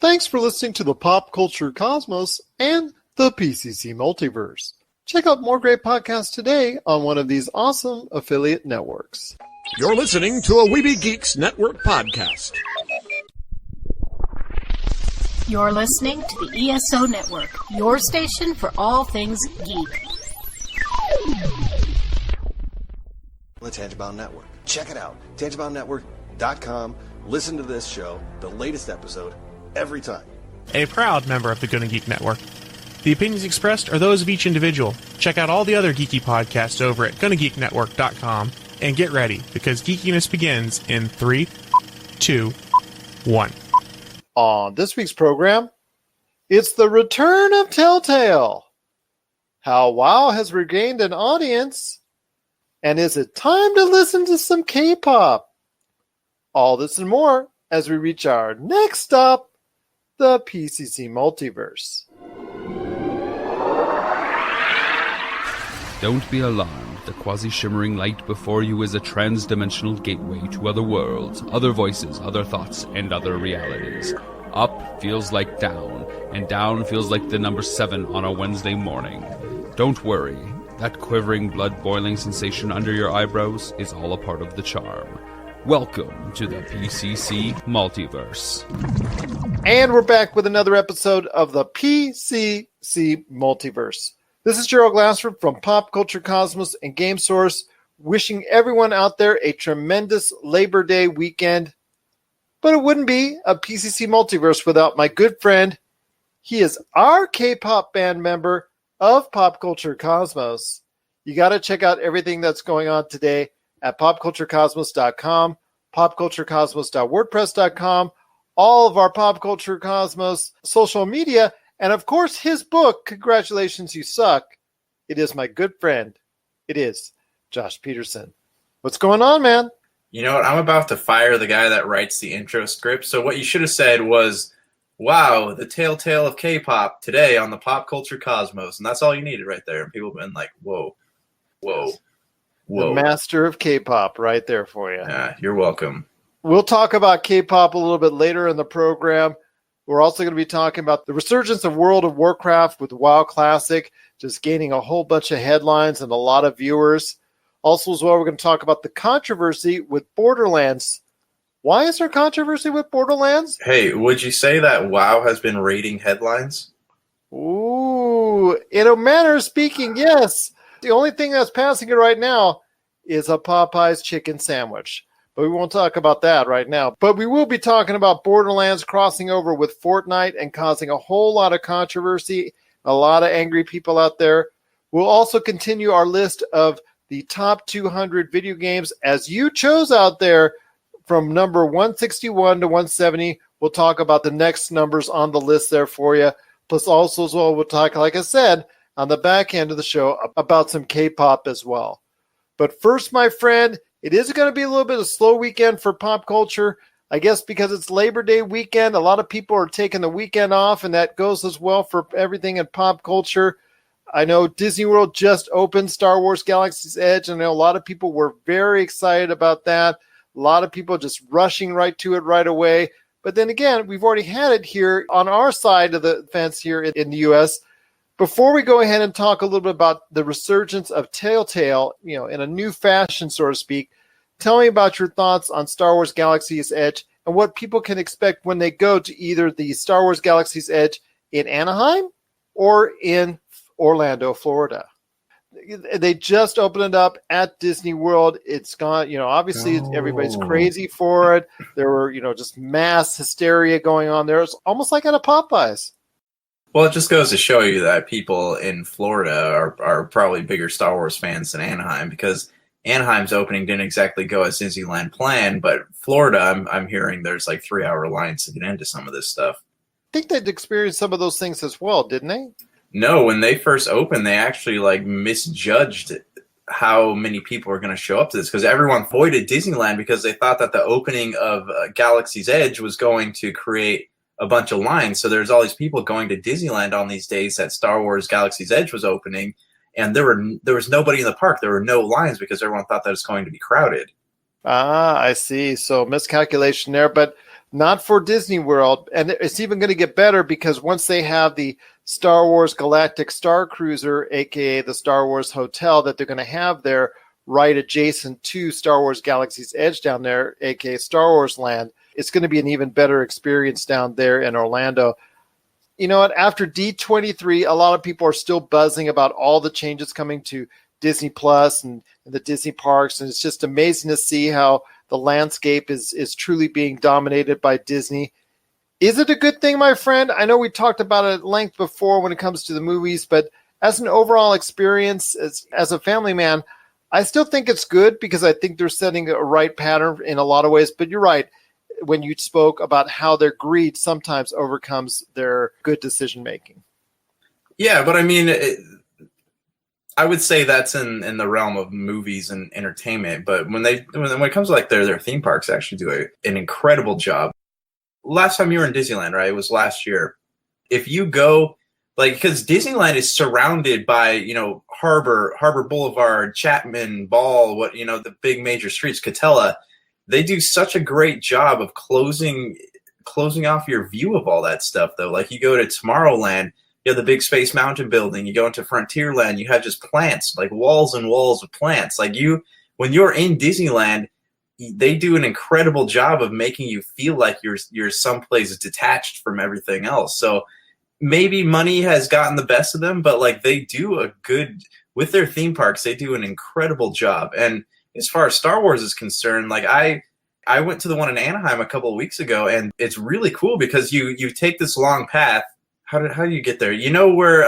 Thanks for listening to the Pop Culture Cosmos and the PCC Multiverse. Check out more great podcasts today on one of these awesome affiliate networks. You're listening to a Weeby Geeks Network podcast. You're listening to the ESO Network, your station for all things geek. The Tangibound Network. Check it out. TangiboundNetwork.com. Listen to this show, the latest episode, every time. A proud member of the Gonna Geek Network. The opinions expressed are those of each individual. Check out all the other geeky podcasts over at GonnaGeekNetwork.com and get ready, because geekiness begins in 3, 2, 1. On this week's program, it's the return of Telltale. How WoW has regained an audience. And is it time to listen to some K-pop? All this and more as we reach our next stop, the PCC Multiverse. Don't be alarmed. The quasi-shimmering light before you is a trans-dimensional gateway to other worlds, other voices, other thoughts, and other realities. Up feels like down, and down feels like the number 7 on a Wednesday morning. Don't worry. That quivering, blood-boiling sensation under your eyebrows is all a part of the charm. Welcome to the PCC Multiverse. And we're back with another episode of the PCC Multiverse. This is Gerald Glassford from Pop Culture Cosmos and Game Source, wishing everyone out there a tremendous Labor Day weekend. But it wouldn't be a PCC Multiverse without my good friend. He is our K-pop band member of Pop Culture Cosmos. You got to check out everything that's going on today at popculturecosmos.com, popculturecosmos.wordpress.com, all of our Pop Culture Cosmos social media, and of course his book, Congratulations You Suck. It is my good friend. It is Josh Peterson. What's going on, man? You know what? I'm about to fire the guy that writes the intro script. So what you should have said was, wow, the telltale of K-pop today on the Pop Culture Cosmos. And that's all you needed right there. And people have been like, whoa. The master of K-pop right there for you. Yeah, you're welcome. We'll talk about K-pop a little bit later in the program. We're also going to be talking about the resurgence of World of Warcraft with WoW Classic, just gaining a whole bunch of headlines and a lot of viewers. Also, as well, we're going to talk about the controversy with Borderlands. Why is there controversy with Borderlands? Hey, would you say that WoW has been rating headlines? Ooh, in a manner of speaking, yes. The only thing that's passing it right now is a Popeye's chicken sandwich. But we won't talk about that right now. But we will be talking about Borderlands crossing over with Fortnite and causing a whole lot of controversy, a lot of angry people out there. We'll also continue our list of the top 200 video games as you chose out there from number 161 to 170. We'll talk about the next numbers on the list there for you. Plus also as well, we'll talk, like I said, on the back end of the show about some K-pop as well. But first, my friend, it is going to be a little bit of a slow weekend for pop culture. I guess because it's Labor Day weekend, a lot of people are taking the weekend off, and that goes as well for everything in pop culture. I know Disney World just opened Star Wars Galaxy's Edge, and I know a lot of people were very excited about that. A lot of people just rushing right to it right away. But then again, we've already had it here on our side of the fence here in the U.S. Before we go ahead and talk a little bit about the resurgence of Telltale, in a new fashion, so to speak, tell me about your thoughts on Star Wars Galaxy's Edge and what people can expect when they go to either the Star Wars Galaxy's Edge in Anaheim or in Orlando, Florida. They just opened it up at Disney World. It's gone, obviously everybody's crazy for it. There were, just mass hysteria going on there. It's almost like at a Popeyes. Well, it just goes to show you that people in Florida are probably bigger Star Wars fans than Anaheim, because Anaheim's opening didn't exactly go as Disneyland planned, but Florida, I'm hearing there's like 3-hour lines to get into some of this stuff. I think they'd experienced some of those things as well, didn't they? No, when they first opened, they actually misjudged how many people are going to show up to this, because everyone avoided Disneyland because they thought that the opening of Galaxy's Edge was going to create a bunch of lines. So there's all these people going to Disneyland on these days that Star Wars Galaxy's Edge was opening, and there was nobody in the park. There were no lines because everyone thought that it was going to be crowded. Ah, I see. So miscalculation there. But not for Disney World. And it's even going to get better because once they have the Star Wars Galactic Star Cruiser, aka the Star Wars Hotel that they're going to have there right adjacent to Star Wars Galaxy's Edge down there, aka Star Wars Land, it's going to be an even better experience down there in Orlando. You know what? After D23, a lot of people are still buzzing about all the changes coming to Disney Plus and the Disney parks. And it's just amazing to see how the landscape is truly being dominated by Disney. Is it a good thing, my friend? I know we talked about it at length before when it comes to the movies, but as an overall experience, as a family man, I still think it's good because I think they're setting a right pattern in a lot of ways. But you're right when you spoke about how their greed sometimes overcomes their good decision making. Yeah, but I mean, I would say that's in the realm of movies and entertainment. But when it comes to like their theme parks, actually do an incredible job. Last time you were in Disneyland, right? It was last year. If you go, like, because Disneyland is surrounded by, you know, Harbor Boulevard, Chapman, Ball, the big major streets, Catella. They do such a great job of closing off your view of all that stuff, though. Like, you go to Tomorrowland, you have the big Space Mountain building. You go into Frontierland, you have just plants, like walls and walls of plants. Like, when you're in Disneyland, they do an incredible job of making you feel like you're someplace detached from everything else. So maybe money has gotten the best of them, but like they do a good with their theme parks. They do an incredible job. And as far as Star Wars is concerned, like I went to the one in Anaheim a couple of weeks ago, and it's really cool because you take this long path. How do you get there? You know where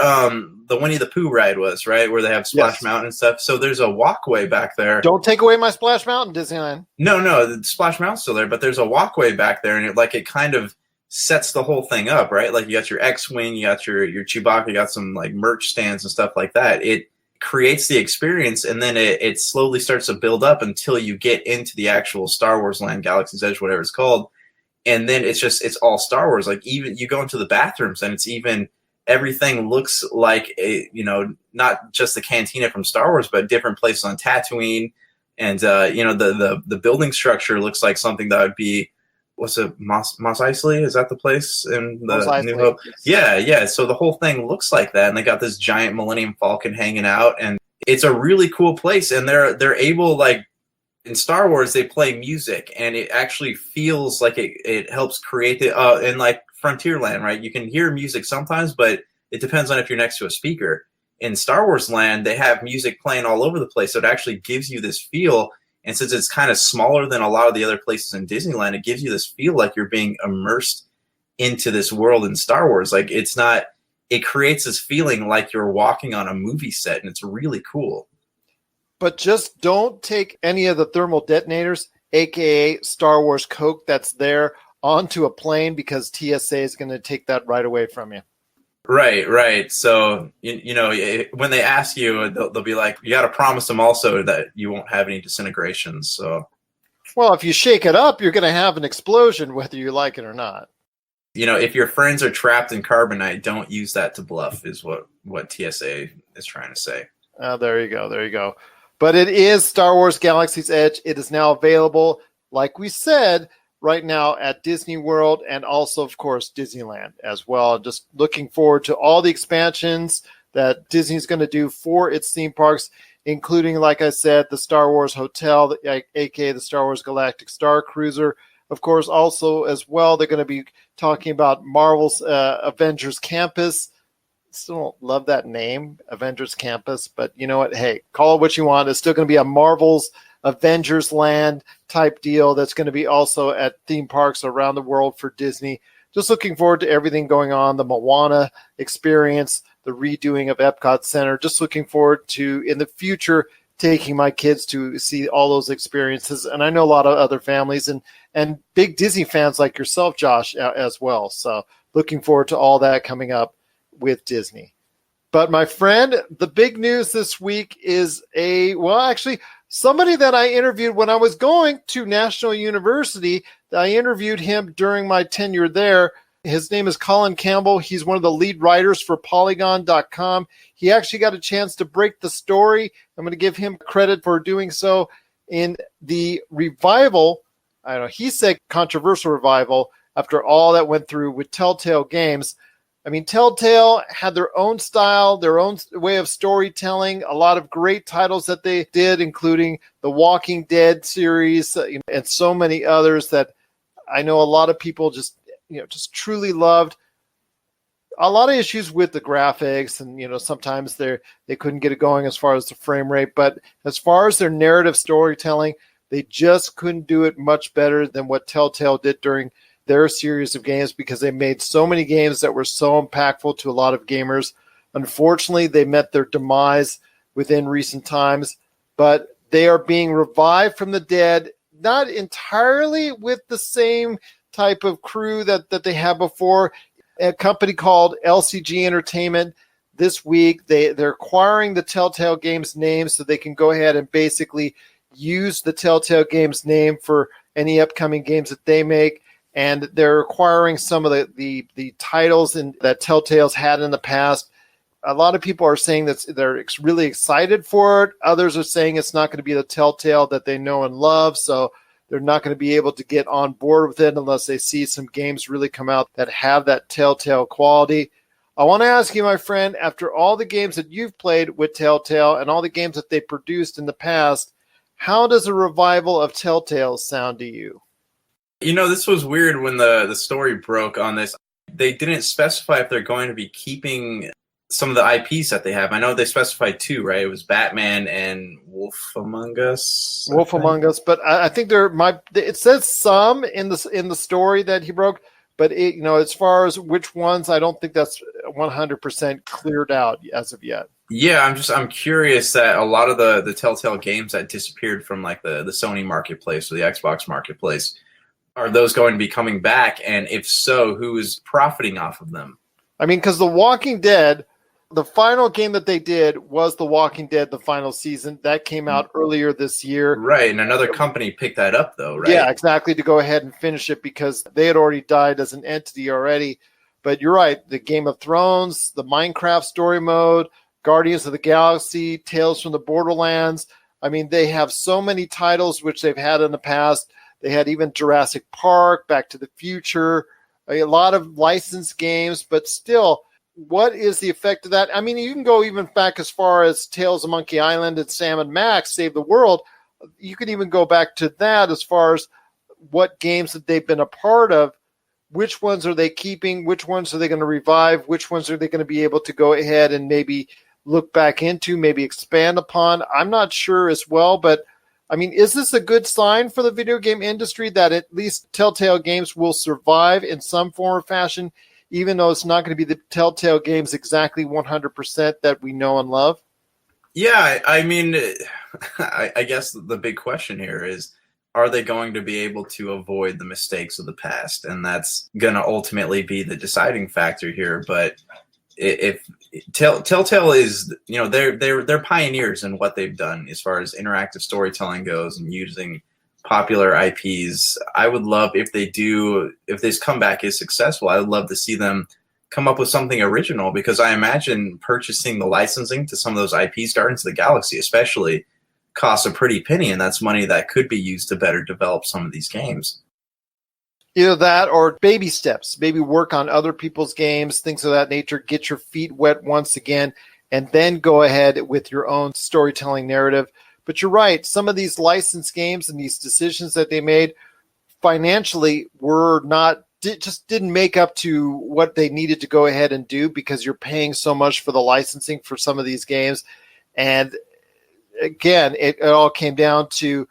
the Winnie the Pooh ride was, right? Where they have Splash Mountain and stuff. So there's a walkway back there. Don't take away my Splash Mountain, Disneyland. No, the Splash Mountain's still there, but there's a walkway back there, and it kind of sets the whole thing up, right? Like you got your X-Wing, you got your Chewbacca, you got some like merch stands and stuff like that. It creates the experience, and then it slowly starts to build up until you get into the actual Star Wars land, Galaxy's Edge, whatever it's called. And then it's all Star Wars. Like even you go into the bathrooms and it's even everything looks like not just the cantina from Star Wars, but different places on Tatooine. And the building structure looks like something that would be, what's it, Mos Eisley? Is that the place in the New Hope? Yes. Yeah. So the whole thing looks like that, and they got this giant Millennium Falcon hanging out, and it's a really cool place. And they're able, like, in Star Wars, they play music, and it actually feels like it helps create in like Frontierland, right? You can hear music sometimes, but it depends on if you're next to a speaker. In Star Wars land, they have music playing all over the place, so it actually gives you this feel. And since it's kind of smaller than a lot of the other places in Disneyland, it gives you this feel like you're being immersed into this world in Star Wars. Like it creates this feeling like you're walking on a movie set, and it's really cool. But just don't take any of the thermal detonators, aka Star Wars Coke, that's there onto a plane, because TSA is going to take that right away from you. Right. So, when they ask you, they'll be like, you got to promise them also that you won't have any disintegrations. So, well, if you shake it up, you're going to have an explosion, whether you like it or not. If your friends are trapped in carbonite, don't use that to bluff, is what TSA is trying to say. There you go. But it is Star Wars Galaxy's Edge. It is now available, like we said, right now at Disney World and also, of course, Disneyland as well. Just looking forward to all the expansions that Disney's going to do for its theme parks, including, like I said, the Star Wars Hotel, aka the Star Wars Galactic Star Cruiser. Of course, also as well, they're going to be talking about Marvel's Avengers Campus. Still don't love that name, Avengers Campus, but you know what? Hey, call it what you want. It's still going to be a Marvel's Avengers Land type deal that's going to be also at theme parks around the world for Disney. Just looking forward to everything going on, the Moana experience, the redoing of Epcot Center. Just looking forward to, in the future, taking my kids to see all those experiences. And I know a lot of other families and big Disney fans like yourself, Josh, as well. So looking forward to all that coming up with Disney. But my friend, the big news this week is somebody that I interviewed when I was going to National University. I interviewed him during my tenure there. His name is Colin Campbell. He's one of the lead writers for Polygon.com. He actually got a chance to break the story. I'm going to give him credit for doing so in the revival. I don't know, he said controversial revival after all that went through with Telltale Games. I mean, Telltale had their own style, their own way of storytelling, a lot of great titles that they did, including the Walking Dead series, and so many others that I know a lot of people just truly loved. A lot of issues with the graphics, and sometimes they couldn't get it going as far as the frame rate, but as far as their narrative storytelling, they just couldn't do it much better than what Telltale did during their series of games, because they made so many games that were so impactful to a lot of gamers. Unfortunately, they met their demise within recent times, but they are being revived from the dead, not entirely with the same type of crew that they had before. A company called LCG Entertainment this week, they're acquiring the Telltale Games name so they can go ahead and basically use the Telltale Games name for any upcoming games that they make. And they're acquiring some of the titles that Telltale's had in the past. A lot of people are saying that they're really excited for it. Others are saying it's not going to be the Telltale that they know and love, so they're not going to be able to get on board with it unless they see some games really come out that have that Telltale quality. I want to ask you, my friend, after all the games that you've played with Telltale and all the games that they produced in the past, how does a revival of Telltale sound to you? This was weird when the story broke on this. They didn't specify if they're going to be keeping some of the IPs that they have. I know they specified 2, right? It was Batman and Wolf Among Us. Wolf Among Us, but I think it says some in the story that he broke, but as far as which ones, I don't think that's 100% cleared out as of yet. Yeah, I'm curious that a lot of the Telltale games that disappeared from like the Sony marketplace or the Xbox marketplace, are those going to be coming back? And if so, who is profiting off of them? I mean, because The Walking Dead, the final game that they did was The Walking Dead, the final season. That came out earlier this year. Right, and another company picked that up, though, right? Yeah, exactly, to go ahead and finish it because they had already died as an entity already. But you're right, the Game of Thrones, the Minecraft story mode, Guardians of the Galaxy, Tales from the Borderlands. I mean, they have so many titles which they've had in the past. They had even Jurassic Park, Back to the Future, a lot of licensed games, but still, what is the effect of that? I mean, you can go even back as far as Tales of Monkey Island and Sam and Max Save the World. You can even go back to that as far as what games that they've been a part of. Which ones are they keeping? Which ones are they going to revive? Which ones are they going to be able to go ahead and maybe look back into, maybe expand upon? I'm not sure as well, but I mean, is this a good sign for the video game industry that at least Telltale Games will survive in some form or fashion, even though it's not going to be the Telltale Games exactly 100% that we know and love? Yeah, I mean, I guess the big question here is, are they going to be able to avoid the mistakes of the past? And that's going to ultimately be the deciding factor here. But if Telltale is, they're pioneers in what they've done as far as interactive storytelling goes and using popular IPs. I would love if this comeback is successful, I would love to see them come up with something original, because I imagine purchasing the licensing to some of those IPs, Guardians of the Galaxy especially, costs a pretty penny, and that's money that could be used to better develop some of these games. Either that or baby steps, maybe work on other people's games, things of that nature, get your feet wet once again, and then go ahead with your own storytelling narrative. But you're right, some of these licensed games and these decisions that they made financially just didn't make up to what they needed to go ahead and do, because you're paying so much for the licensing for some of these games. And again, it all came down to,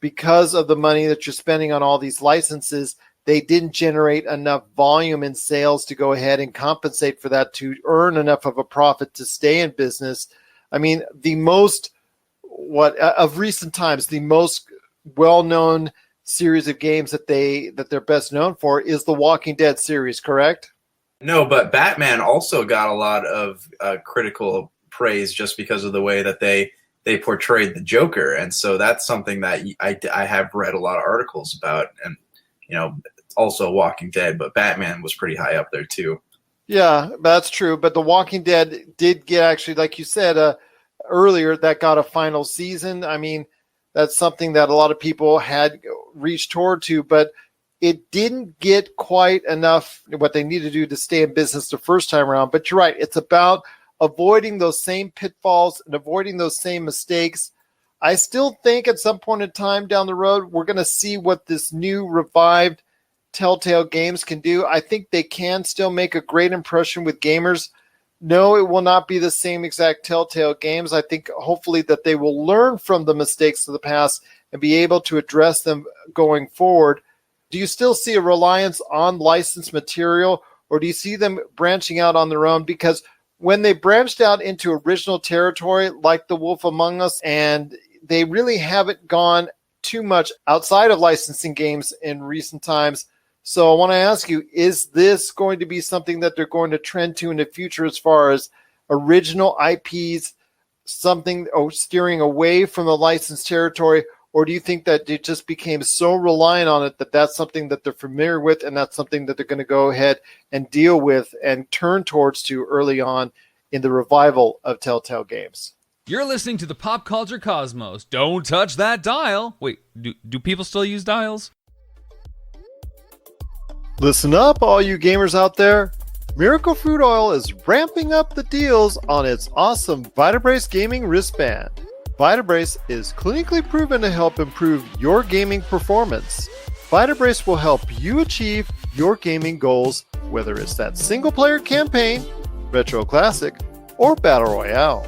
because of the money that you're spending on all these licenses, they didn't generate enough volume in sales to go ahead and compensate for that, to earn enough of a profit to stay in business. I mean, of recent times, the most well-known series of games that they're best known for is the Walking Dead series, correct? No, but Batman also got a lot of critical praise just because of the way that they portrayed the Joker. And so that's something that I have read a lot of articles about, and also Walking Dead, but Batman was pretty high up there too. Yeah, that's true. But The Walking Dead did get, actually, like you said earlier, that got a final season. I mean, that's something that a lot of people had reached toward to. But it didn't get quite enough what they need to do to stay in business the first time around. But you're right. It's about avoiding those same pitfalls and avoiding those same mistakes. I still think at some point in time down the road, we're going to see what this new revived Telltale Games can do. I think they can still make a great impression with gamers. No, it will not be the same exact Telltale Games. I think hopefully that they will learn from the mistakes of the past and be able to address them going forward. Do you still see a reliance on licensed material, or do you see them branching out on their own? Because when they branched out into original territory like The Wolf Among Us, and they really haven't gone too much outside of licensing games in recent times. So I want to ask you, is this going to be something that they're going to trend to in the future as far as original IPs, something steering away from the licensed territory, or do you think that it just became so reliant on it that that's something that they're familiar with and that's something that they're going to go ahead and deal with and turn towards to early on in the revival of Telltale Games? You're listening to the Pop Culture Cosmos. Don't touch that dial. Wait, do people still use dials? Listen up, all you gamers out there. Miracle Fruit Oil is ramping up the deals on its awesome Vitabrace gaming wristband. Vitabrace is clinically proven to help improve your gaming performance. Vitabrace will help you achieve your gaming goals, whether it's that single-player campaign, retro classic, or battle royale.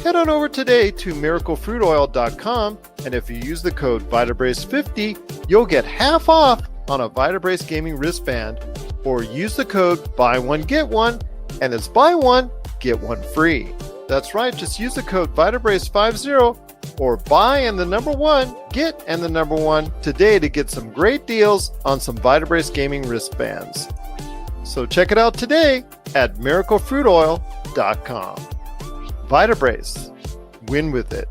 Head on over today to miraclefruitoil.com, and if you use the code Vitabrace50, you'll get half off on a Vitabrace gaming wristband, or use the code Buy One Get One, and it's buy one, get one free. That's right, just use the code Vitabrace50 or buy and the number one, get and the number one today to get some great deals on some Vitabrace gaming wristbands. So check it out today at miraclefruitoil.com. Vitabrace. Win with it.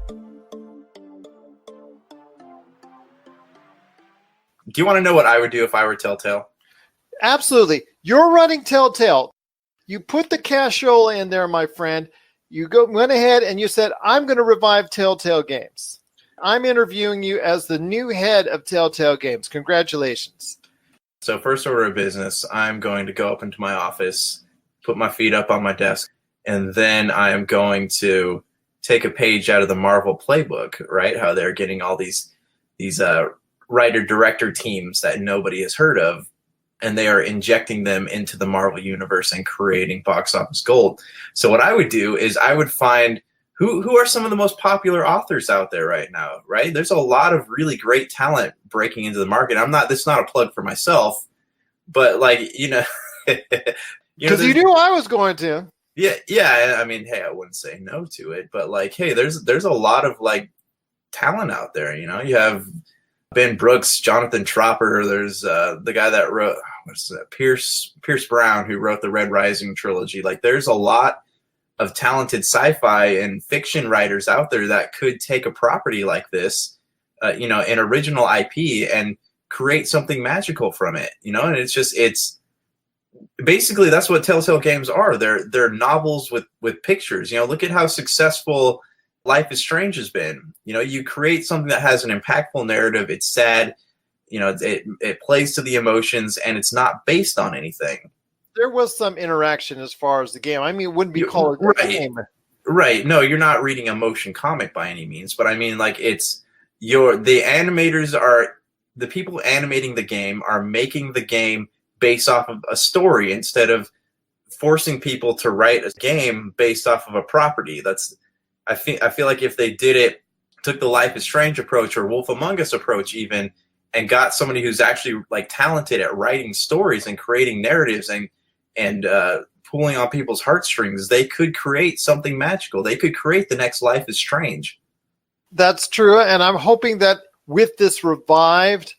Do you want to know what I would do if I were Telltale? Absolutely. You're running Telltale. You put the cashola in there, my friend. You went ahead and you said, I'm going to revive Telltale Games. I'm interviewing you as the new head of Telltale Games. Congratulations. So first order of business, I'm going to go up into my office, put my feet up on my desk, and then I am going to take a page out of the Marvel playbook, right? How they're getting all these writer-director teams that nobody has heard of, and they are injecting them into the Marvel universe and creating box office gold. So what I would do is I would find who are some of the most popular authors out there right now, right? There's a lot of really great talent breaking into the market. This is not a plug for myself, but because you knew I was going to. Yeah. I mean, hey, I wouldn't say no to it, but hey, there's a lot of talent out there. You have Ben Brooks, Jonathan Tropper. There's the guy that wrote Pierce Brown, who wrote the Red Rising trilogy. There's a lot of talented sci-fi and fiction writers out there that could take a property like this, an original IP, and create something magical from it. And it's basically that's what Telltale Games are. They're novels with pictures. Look at how successful Life is Strange has been. You create something that has an impactful narrative. It's sad. It plays to the emotions, and it's not based on anything. There was some interaction as far as the game. I mean, it wouldn't be called a game. Right. No, you're not reading a motion comic by any means, but I mean, the animators are the people animating the game are making the game based off of a story instead of forcing people to write a game based off of a property. I feel like if they took the Life is Strange approach or Wolf Among Us approach even, and got somebody who's actually talented at writing stories and creating narratives and pulling on people's heartstrings, they could create something magical. They could create the next Life is Strange. That's true, and I'm hoping that with this revived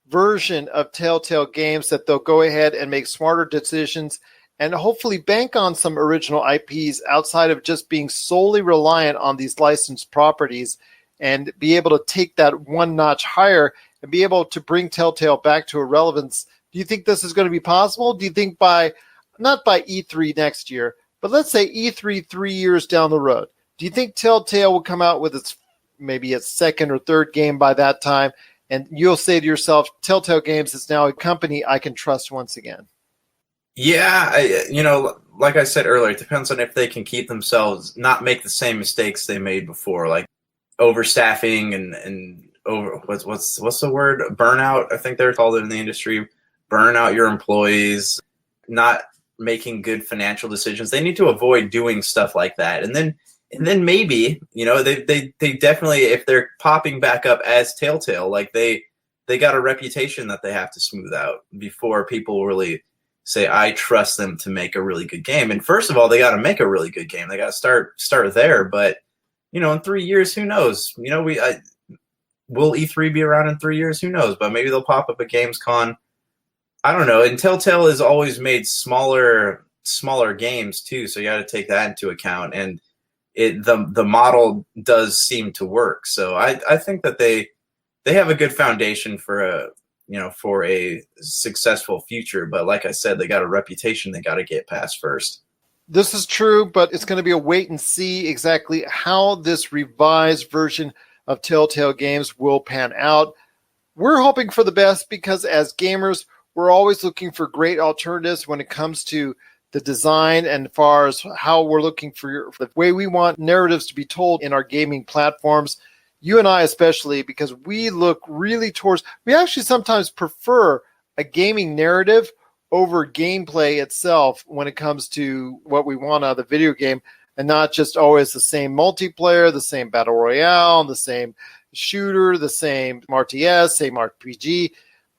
version of Telltale Games that they'll go ahead and make smarter decisions and hopefully bank on some original IPs outside of just being solely reliant on these licensed properties, and be able to take that one notch higher and be able to bring Telltale back to a relevance. Do you think this is going to be possible? Do you think not by E3 next year, but let's say E3 3 years down the road, do you think Telltale will come out with its second or third game by that time and you'll say to yourself, Telltale Games is now a company I can trust once again? Yeah, like I said earlier, it depends on if they can keep themselves, not make the same mistakes they made before, like overstaffing and over what's the word? Burnout, I think they're called it in the industry. Burn out your employees, not making good financial decisions. They need to avoid doing stuff like that. And then maybe, they definitely, if they're popping back up as Telltale, like they got a reputation that they have to smooth out before people really say, I trust them to make a really good game. And first of all, they got to make a really good game. They got to start there. But, in 3 years, who knows? Will E3 be around in 3 years? Who knows? But maybe they'll pop up at Gamescom. I don't know. And Telltale has always made smaller games too, so you got to take that into account. And the model does seem to work. So I think that they have a good foundation for a successful future. But like I said, they got a reputation they got to get past first. This is true, but it's going to be a wait and see exactly how this revised version of Telltale Games will pan out. We're hoping for the best because as gamers, we're always looking for great alternatives when it comes to the design and as far as how we're looking for the way we want narratives to be told in our gaming platforms. You and I especially, because we look really towards, we actually sometimes prefer a gaming narrative over gameplay itself when it comes to what we want out of the video game, and not just always the same multiplayer, the same battle royale, the same shooter, the same RTS, same RPG,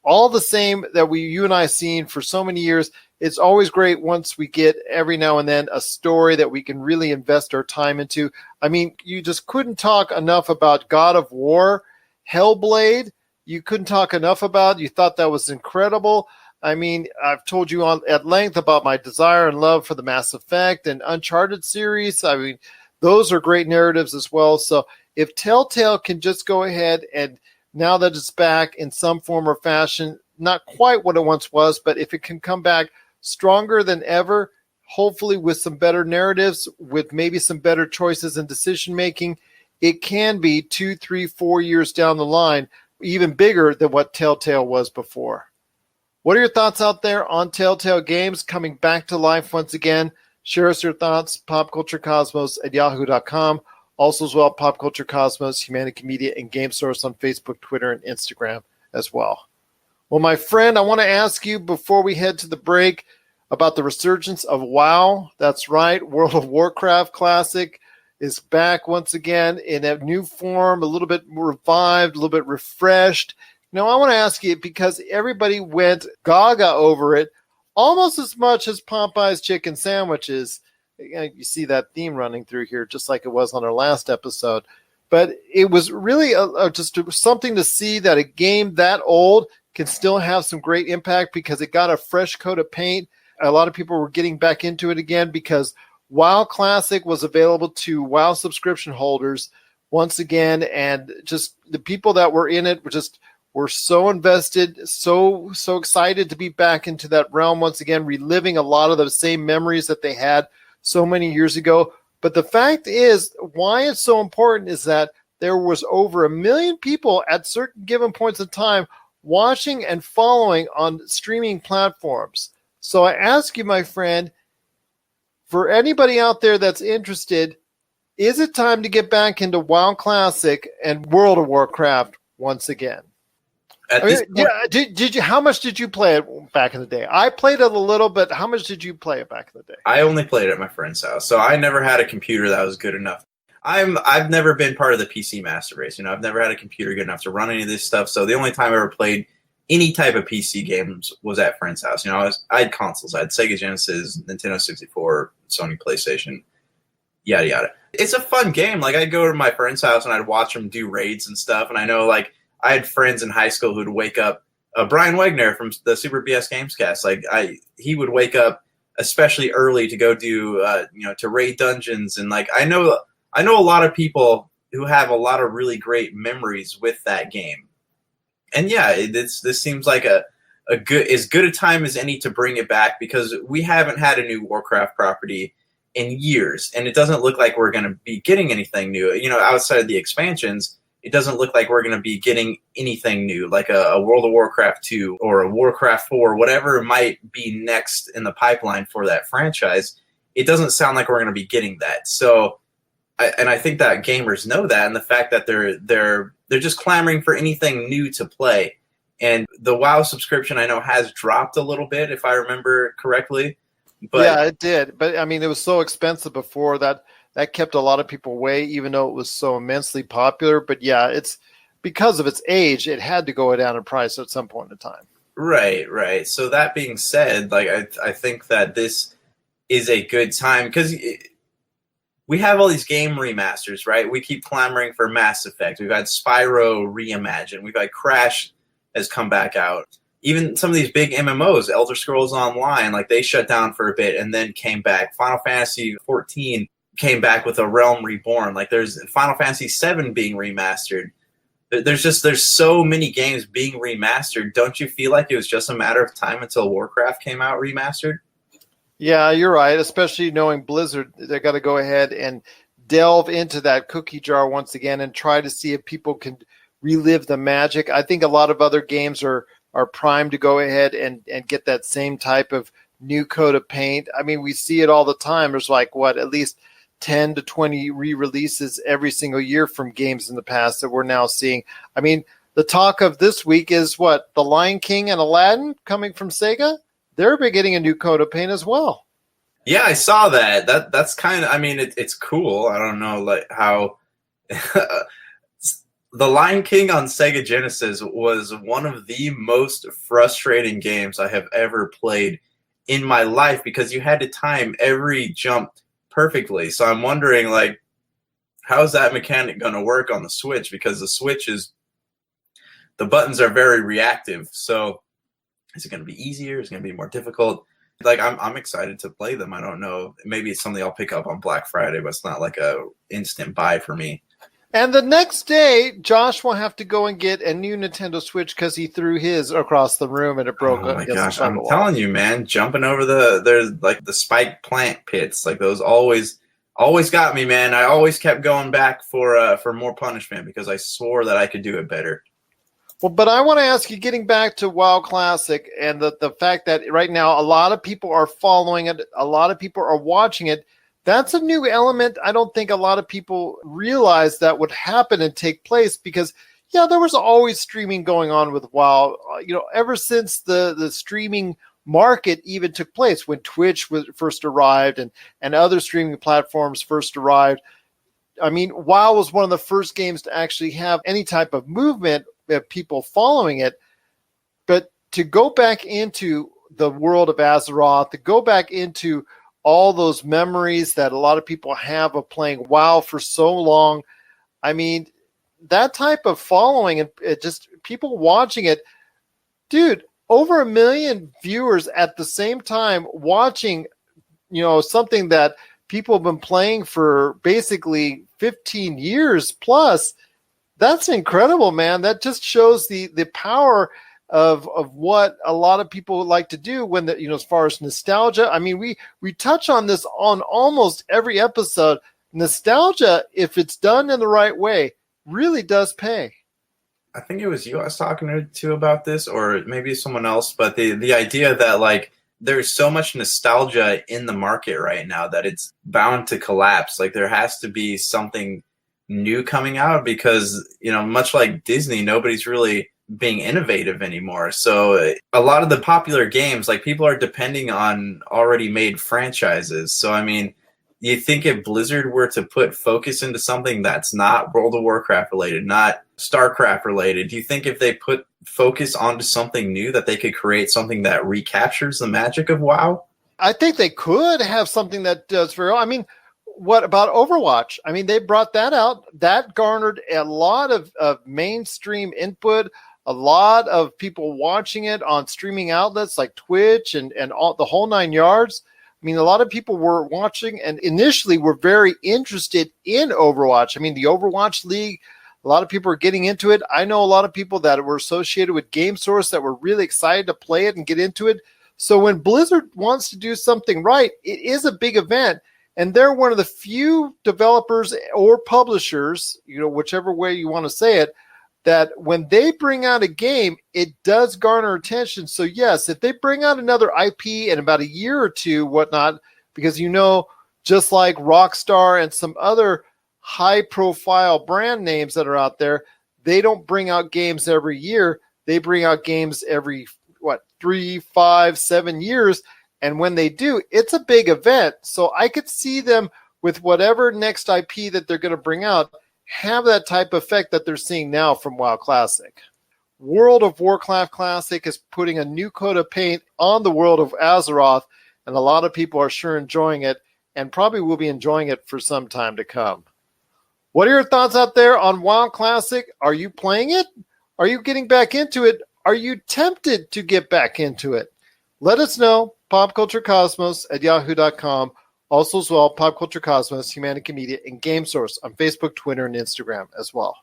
all the same that you and I have seen for so many years. It's always great once we get every now and then a story that we can really invest our time into. I mean, you just couldn't talk enough about God of War, Hellblade. You couldn't talk enough about. You thought that was incredible. I mean, I've told you at length about my desire and love for the Mass Effect and Uncharted series. I mean, those are great narratives as well. So if Telltale can just go ahead and, now that it's back in some form or fashion, not quite what it once was, but if it can come back stronger than ever, hopefully with some better narratives, with maybe some better choices in decision making, it can be 2, 3, 4 years down the line, even bigger than what Telltale was before. What are your thoughts out there on Telltale Games coming back to life once again? Share us your thoughts, popculturecosmos@yahoo.com. Also as well, Pop Culture Cosmos, Humanity Media, and Game Source on Facebook, Twitter, and Instagram as well. Well, my friend, I want to ask you before we head to the break about the resurgence of WoW. That's right, World of Warcraft Classic is back once again in a new form, a little bit revived, a little bit refreshed. I want to ask you, because everybody went gaga over it, almost as much as Popeye's chicken sandwiches. You see that theme running through here, just like it was on our last episode. But it was really just something to see that a game that old can still have some great impact because it got a fresh coat of paint. A lot of people were getting back into it again because WoW Classic was available to WoW subscription holders once again. And just the people that were in it were so invested, so excited to be back into that realm once again, reliving a lot of the same memories that they had so many years ago. But the fact is, why it's so important is that there was over 1 million people at certain given points in time watching and following on streaming platforms. So I ask you, my friend, for anybody out there that's interested, is it time to get back into WoW Classic and World of Warcraft once again? Did you? How much did you play it back in the day? I played it a little, but how much did you play it back in the day? I only played it at my friend's house, so I never had a computer that was good enough. I've never been part of the PC master race. I've never had a computer good enough to run any of this stuff. So the only time I ever played any type of PC games was at friend's house. I had consoles. I had Sega Genesis, Nintendo 64, Sony PlayStation, yada yada. It's a fun game. Like, I'd go to my friend's house and I'd watch them do raids and stuff. And I know, like, I had friends in high school who'd wake up. Brian Wegner from the Super BS Gamescast, he would wake up especially early to go do, to raid dungeons. And like, I know a lot of people who have a lot of really great memories with that game. And yeah, this seems like as good a time as any to bring it back, because we haven't had a new Warcraft property in years, and it doesn't look like we're going to be getting anything new. Outside of the expansions, it doesn't look like we're going to be getting anything new, like a World of Warcraft 2 or a Warcraft 4, whatever might be next in the pipeline for that franchise. It doesn't sound like we're going to be getting that. So, I think that gamers know that, and the fact that they're just clamoring for anything new to play. And the WoW subscription, I know, has dropped a little bit, if I remember correctly. But yeah, it did. But I mean, it was so expensive before that kept a lot of people away, even though it was so immensely popular. But yeah, it's because of its age, it had to go down in price at some point in time. Right. So that being said, like I think that this is a good time because we have all these game remasters, right? We keep clamoring for Mass Effect. We've had Spyro reimagined. We've had Crash has come back out. Even some of these big MMOs, Elder Scrolls Online, like they shut down for a bit and then came back. Final Fantasy 14 came back with a Realm Reborn. Like there's Final Fantasy 7 being remastered. There's so many games being remastered. Don't you feel like it was just a matter of time until Warcraft came out remastered? Yeah, you're right. Especially knowing Blizzard, they got to go ahead and delve into that cookie jar once again and try to see if people can relive the magic. I think a lot of other games are primed to go ahead and get that same type of new coat of paint. I mean, we see it all the time. There's like, at least 10 to 20 re-releases every single year from games in the past that we're now seeing. I mean, the talk of this week is The Lion King and Aladdin coming from Sega? They're getting a new coat of paint as well. Yeah, I saw that. That's kind of, I mean, it's cool. I don't know like how The Lion King on Sega Genesis was one of the most frustrating games I have ever played in my life because you had to time every jump perfectly. So I'm wondering, like, how is that mechanic going to work on the Switch? Because the buttons are very reactive. So is it going to be easier? Is it going to be more difficult? Like, I'm excited to play them. I don't know. Maybe it's something I'll pick up on Black Friday, but it's not like a instant buy for me. And the next day, Josh will have to go and get a new Nintendo Switch because he threw his across the room and it broke. Oh my gosh! I'm telling you, man, jumping over there's like the spiked plant pits, like those always got me, man. I always kept going back for more punishment because I swore that I could do it better. Well, but I want to ask you, getting back to WoW Classic and the fact that right now a lot of people are following it, a lot of people are watching it. That's a new element. I don't think a lot of people realize that would happen and take place because, yeah, there was always streaming going on with WoW. Ever since the streaming market even took place, when Twitch first arrived and other streaming platforms first arrived. I mean, WoW was one of the first games to actually have any type of movement of people following it. But to go back into the world of Azeroth, to go back into all those memories that a lot of people have of playing WoW for so long, I mean, that type of following and just people watching it, dude, over 1 million viewers at the same time watching, something that people have been playing for basically 15 years plus. That's incredible, man. That just shows the power of what a lot of people like to do when as far as nostalgia. I mean, we touch on this on almost every episode. Nostalgia, if it's done in the right way, really does pay. I think it was you I was talking to about this, or maybe someone else, but the idea that like there's so much nostalgia in the market right now that it's bound to collapse. Like there has to be something new coming out because, much like Disney, nobody's really being innovative anymore. So a lot of the popular games, like people are depending on already made franchises. So, I mean, you think if Blizzard were to put focus into something that's not World of Warcraft related, not StarCraft related, do you think if they put focus onto something new that they could create something that recaptures the magic of WoW? I think they could have something that does very well. I mean, what about Overwatch? I mean, they brought that out. That garnered a lot of mainstream input, a lot of people watching it on streaming outlets like Twitch and all, the whole 9 yards. I mean, a lot of people were watching and initially were very interested in Overwatch. I mean, the Overwatch League, a lot of people are getting into it. I know a lot of people that were associated with GameSource that were really excited to play it and get into it. So when Blizzard wants to do something right, it is a big event. And they're one of the few developers or publishers, whichever way you want to say it, that when they bring out a game, it does garner attention. So yes, if they bring out another IP in about a year or two, whatnot, because just like Rockstar and some other high-profile brand names that are out there, they don't bring out games every year. They bring out games every, 3, 5, 7 years. And when they do, it's a big event. So I could see them with whatever next IP that they're going to bring out have that type of effect that they're seeing now from WoW Classic. World of Warcraft Classic is putting a new coat of paint on the world of Azeroth, and a lot of people are sure enjoying it and probably will be enjoying it for some time to come. What are your thoughts out there on WoW Classic? Are you playing it? Are you getting back into it? Are you tempted to get back into it? Let us know. popculturecosmos@yahoo.com. Also as well, Pop Culture Cosmos, Humanity Media, and Game Source on Facebook, Twitter, and Instagram as well.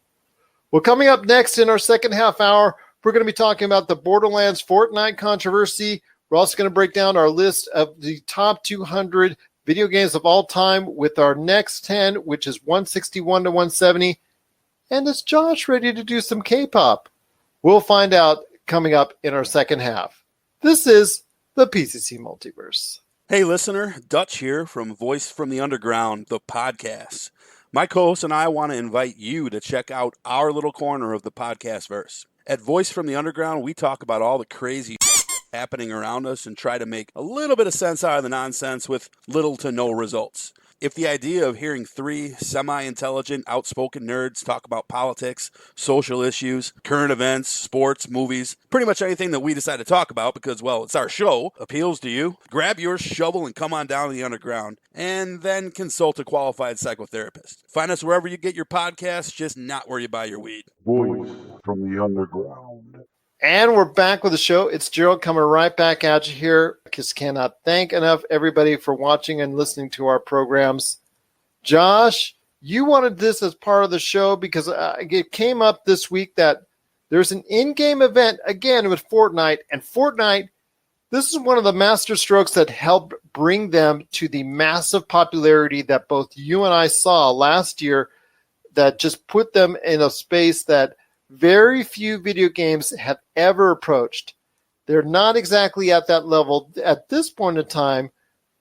Well, coming up next in our second half hour, we're going to be talking about the Borderlands Fortnite controversy. We're also going to break down our list of the top 200 video games of all time with our next 10, which is 161 to 170. And is Josh ready to do some K-pop? We'll find out coming up in our second half. This is the PCC Multiverse. Hey listener, Dutch here from Voice from the Underground, the podcast. My co-host and I want to invite you to check out our little corner of the podcast verse. At Voice from the Underground, we talk about all the crazy happening around us and try to make a little bit of sense out of the nonsense with little to no results. If the idea of hearing three semi-intelligent, outspoken nerds talk about politics, social issues, current events, sports, movies, pretty much anything that we decide to talk about because, well, it's our show, appeals to you, grab your shovel and come on down to the underground, and then consult a qualified psychotherapist. Find us wherever you get your podcasts, just not where you buy your weed. Voice from the Underground. And we're back with the show. It's Gerald coming right back at you here. Just cannot thank enough everybody for watching and listening to our programs. Josh, you wanted this as part of the show because it came up this week that there's an in-game event again with Fortnite. And Fortnite, this is one of the master strokes that helped bring them to the massive popularity that both you and I saw last year that just put them in a space that very few video games have ever approached. They're not exactly at that level at this point in time,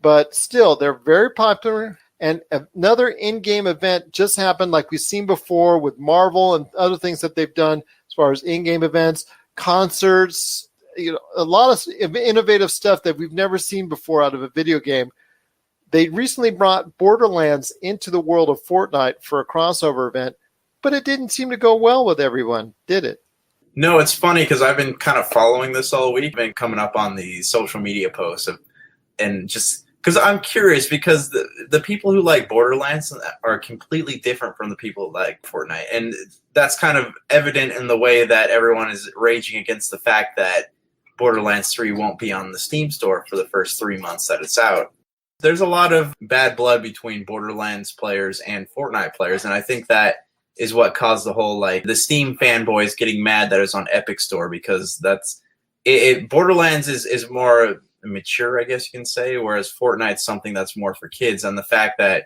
but still, they're very popular. And another in-game event just happened like we've seen before with Marvel and other things that they've done as far as in-game events, concerts, a lot of innovative stuff that we've never seen before out of a video game. They recently brought Borderlands into the world of Fortnite for a crossover event, but it didn't seem to go well with everyone, did it? No, it's funny because I've been kind of following this all week. I've been coming up on the social media posts and just because I'm curious because the people who like Borderlands are completely different from the people who like Fortnite. And that's kind of evident in the way that everyone is raging against the fact that Borderlands 3 won't be on the Steam store for the first 3 months that it's out. There's a lot of bad blood between Borderlands players and Fortnite players, and I think that is what caused the whole, the Steam fanboys getting mad that it was on Epic Store because that's it. Borderlands is more mature, I guess you can say, whereas Fortnite's something that's more for kids. And the fact that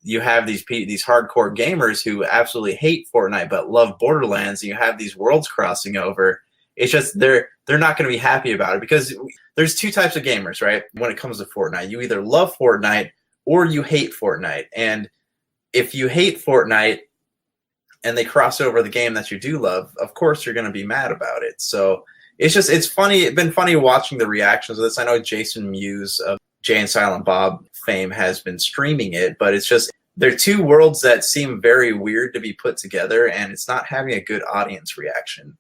you have these hardcore gamers who absolutely hate Fortnite but love Borderlands, and you have these worlds crossing over, it's just they're not going to be happy about it because there's two types of gamers, right? When it comes to Fortnite, you either love Fortnite or you hate Fortnite. And if you hate Fortnite and they cross over the game that you do love, of course you're going to be mad about it. So it's funny. It's been funny watching the reactions of this. I know Jason Mewes of Jay and Silent Bob fame has been streaming it, but it's just they're two worlds that seem very weird to be put together, and it's not having a good audience reaction.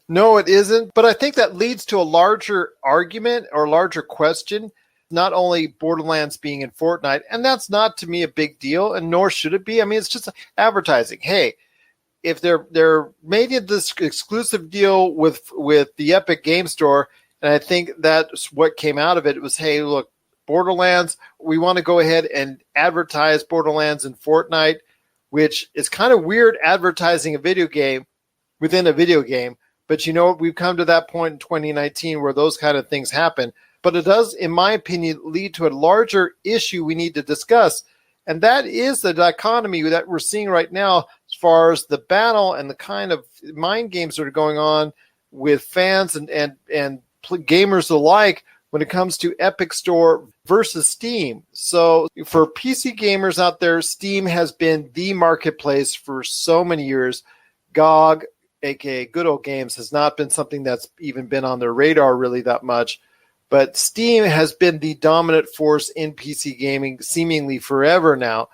No, it isn't. But I think that leads to a larger argument or larger question, not only Borderlands being in Fortnite, and that's not to me a big deal, and nor should it be. I mean, it's just advertising. Hey, if they're making this exclusive deal with the Epic Game Store, and I think that's what came out of it. It was, hey, look, Borderlands, we want to go ahead and advertise Borderlands in Fortnite, which is kind of weird advertising a video game within a video game. But we've come to that point in 2019 where those kind of things happen. But it does, in my opinion, lead to a larger issue we need to discuss And that is the dichotomy that we're seeing right now as far as the battle and the kind of mind games that are going on with fans and gamers alike when it comes to Epic Store versus Steam. So for PC gamers out there, Steam has been the marketplace for so many years. GOG, aka Good Old Games, has not been something that's even been on their radar really that much. But Steam has been the dominant force in PC gaming seemingly forever now.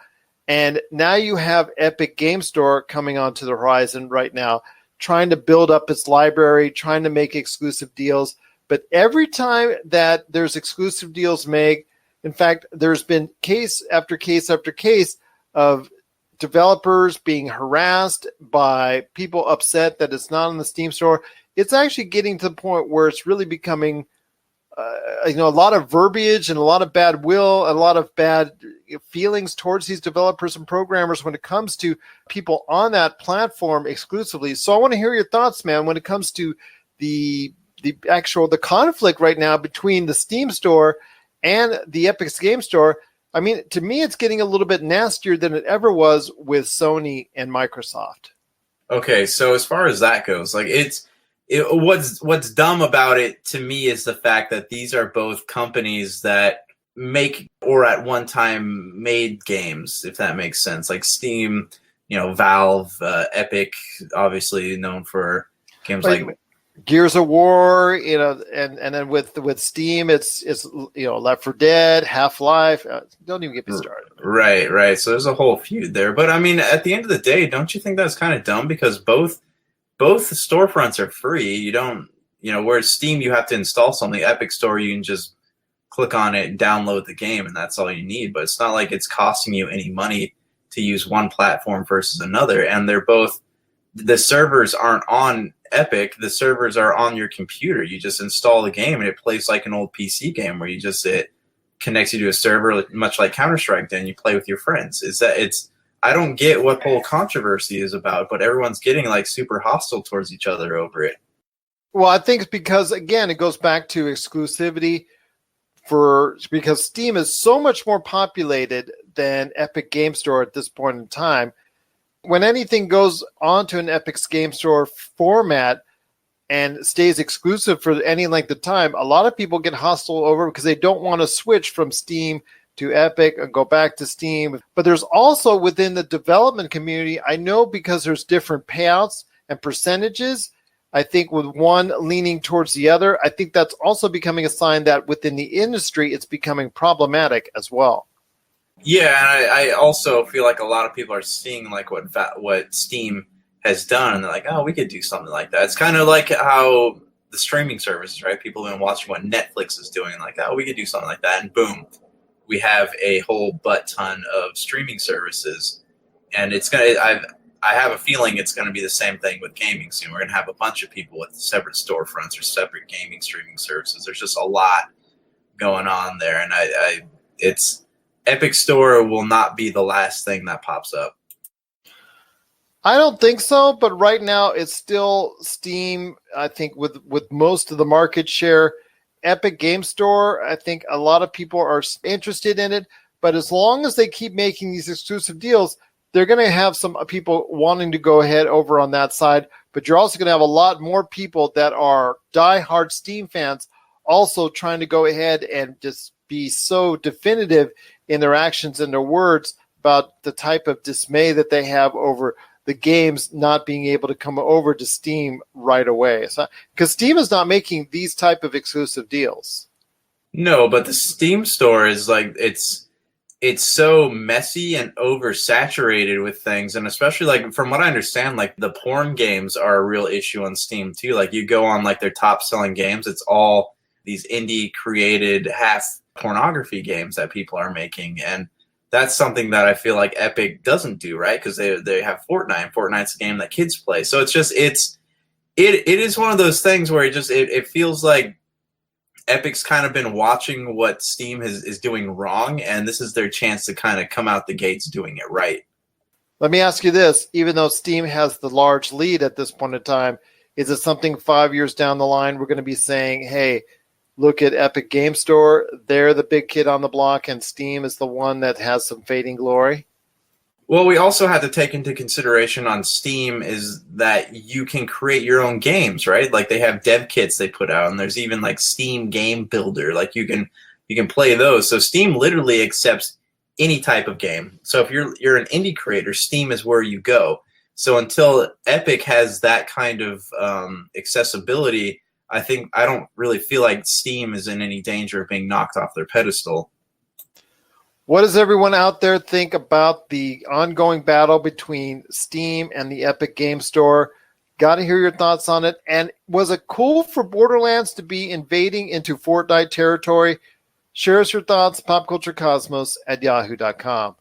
And now you have Epic Game Store coming onto the horizon right now, trying to build up its library, trying to make exclusive deals. But every time that there's exclusive deals made, in fact, there's been case after case after case of developers being harassed by people upset that it's not on the Steam store. It's actually getting to the point where it's really becoming a lot of verbiage and a lot of bad will, a lot of bad feelings towards these developers and programmers when it comes to people on that platform exclusively. So I want to hear your thoughts, man, when it comes to the conflict right now between the Steam store and the Epic Game Store. I mean, to me, it's getting a little bit nastier than it ever was with Sony and Microsoft. Okay, so as far as that goes, like what's dumb about it to me is the fact that these are both companies that make or at one time made games, if that makes sense. Like Steam, Valve, Epic, obviously known for games like Gears of War, and then with Steam, it's Left 4 Dead, Half-Life. Don't even get me started. Right. So there's a whole feud there. But I mean, at the end of the day, don't you think that's kind of dumb? Because both storefronts are free. You don't, whereas Steam, you have to install something. Epic Store, you can just click on it and download the game, and that's all you need. But it's not like it's costing you any money to use one platform versus another. And they're both, the servers aren't on Epic, the servers are on your computer. You just install the game and it plays like an old PC game where it connects you to a server, much like Counter-Strike, then you play with your friends. I don't get what whole controversy is about, but everyone's getting like super hostile towards each other over it. Well, I think it's because, again, it goes back to exclusivity because Steam is so much more populated than Epic Game Store at this point in time. When anything goes onto an Epic Game Store format and stays exclusive for any length of time, a lot of people get hostile over because they don't want to switch from Steam to Epic and go back to Steam. But there's also within the development community, I know because there's different payouts and percentages, I think with one leaning towards the other, I think that's also becoming a sign that within the industry, it's becoming problematic as well. Yeah, and I also feel like a lot of people are seeing like what Steam has done, and they're like, oh, we could do something like that. It's kind of like how the streaming services, right? People have been watching what Netflix is doing, like, oh, we could do something like that, and boom, we have a whole butt ton of streaming services, and it's gonna. I have a feeling it's going to be the same thing with gaming soon. We're going to have a bunch of people with separate storefronts or separate gaming streaming services. There's just a lot going on there, and it's Epic Store will not be the last thing that pops up. I don't think so, but right now it's still Steam, I think, with most of the market share. Epic Game Store, I think a lot of people are interested in it, but as long as they keep making these exclusive deals, they're going to have some people wanting to go ahead over on that side, but you're also going to have a lot more people that are diehard Steam fans also trying to go ahead and just be so definitive in their actions and their words about the type of dismay that they have over the games not being able to come over to Steam right away. So, because Steam is not making these type of exclusive deals. No, but the Steam store is like, it's so messy and oversaturated with things. And especially like from what I understand, like the porn games are a real issue on Steam too. Like you go on like their top selling games, it's all these indie created half pornography games that people are making. And that's something that I feel like Epic doesn't do, right? Because they have Fortnite, and Fortnite's a game that kids play. So it's just, it is one of those things where it feels like Epic's kind of been watching what Steam is doing wrong, and this is their chance to kind of come out the gates doing it right. Let me ask you this. Even though Steam has the large lead at this point in time, is it something 5 years down the line we're going to be saying, hey, look at Epic Game Store. They're the big kid on the block, and Steam is the one that has some fading glory. Well, we also have to take into consideration on Steam is that you can create your own games, right? Like they have dev kits they put out, and there's even like Steam Game Builder. Like you can play those. So Steam literally accepts any type of game. So if you're an indie creator, Steam is where you go. So until Epic has that kind of accessibility, I don't really feel like Steam is in any danger of being knocked off their pedestal. What does everyone out there think about the ongoing battle between Steam and the Epic Game Store? Got to hear your thoughts on it. And was it cool for Borderlands to be invading into Fortnite territory? Share us your thoughts, popculturecosmos@yahoo.com.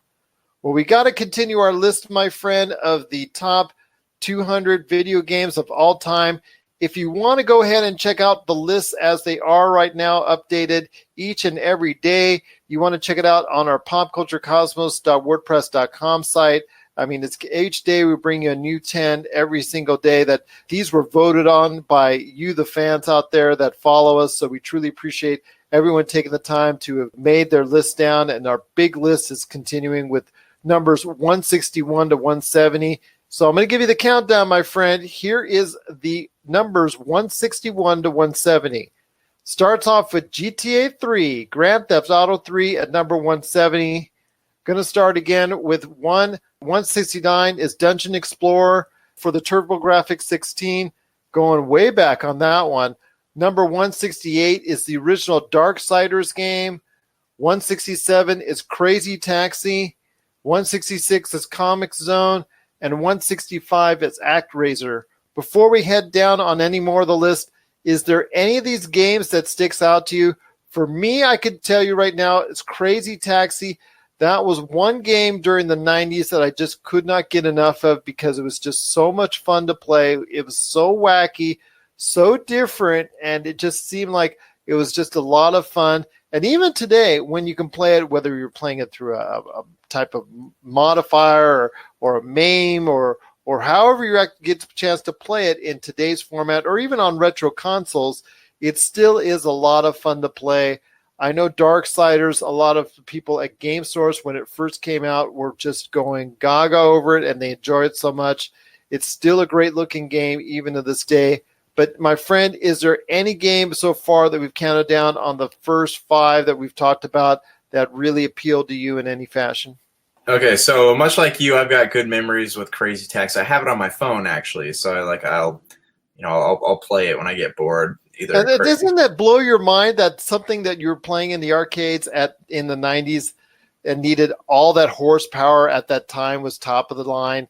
Well, we got to continue our list, my friend, of the top 200 video games of all time. If you want to go ahead and check out the lists as they are right now, updated each and every day, you want to check it out on our popculturecosmos.wordpress.com site. I mean, it's each day we bring you a new 10 every single day. That these were voted on by you, the fans out there that follow us. So we truly appreciate everyone taking the time to have made their list down. And our big list is continuing with numbers 161 to 170. So I'm going to give you the countdown, my friend. Here is the numbers 161 to 170. Starts off with GTA 3, Grand Theft Auto 3 at number 170. Going to start again with 169 is Dungeon Explorer for the TurboGrafx 16. Going way back on that one. Number 168 is the original Darksiders game. 167 is Crazy Taxi. 166 is Comic Zone. And 165 is ActRaiser. Before we head down on any more of the list, is there any of these games that sticks out to you? For me, I could tell you right now, it's Crazy Taxi. That was one game during the 90s that I just could not get enough of because it was just so much fun to play. It was so wacky, so different, and it just seemed like it was just a lot of fun. And even today, when you can play it, whether you're playing it through a type of modifier or a MAME or however you get the chance to play it in today's format or even on retro consoles, it still is a lot of fun to play. I know Darksiders, a lot of people at Game Source when it first came out were just going gaga over it and they enjoy it so much. It's still a great looking game even to this day. But my friend, is there any game so far that we've counted down on the first 5 that we've talked about that really appealed to you in any fashion? Okay, so much like you, I've got good memories with Crazy Taxi. I have it on my phone actually, so I'll play it when I get bored. And doesn't that blow your mind that something that you were playing in the arcades in the 90s and needed all that horsepower at that time was top of the line?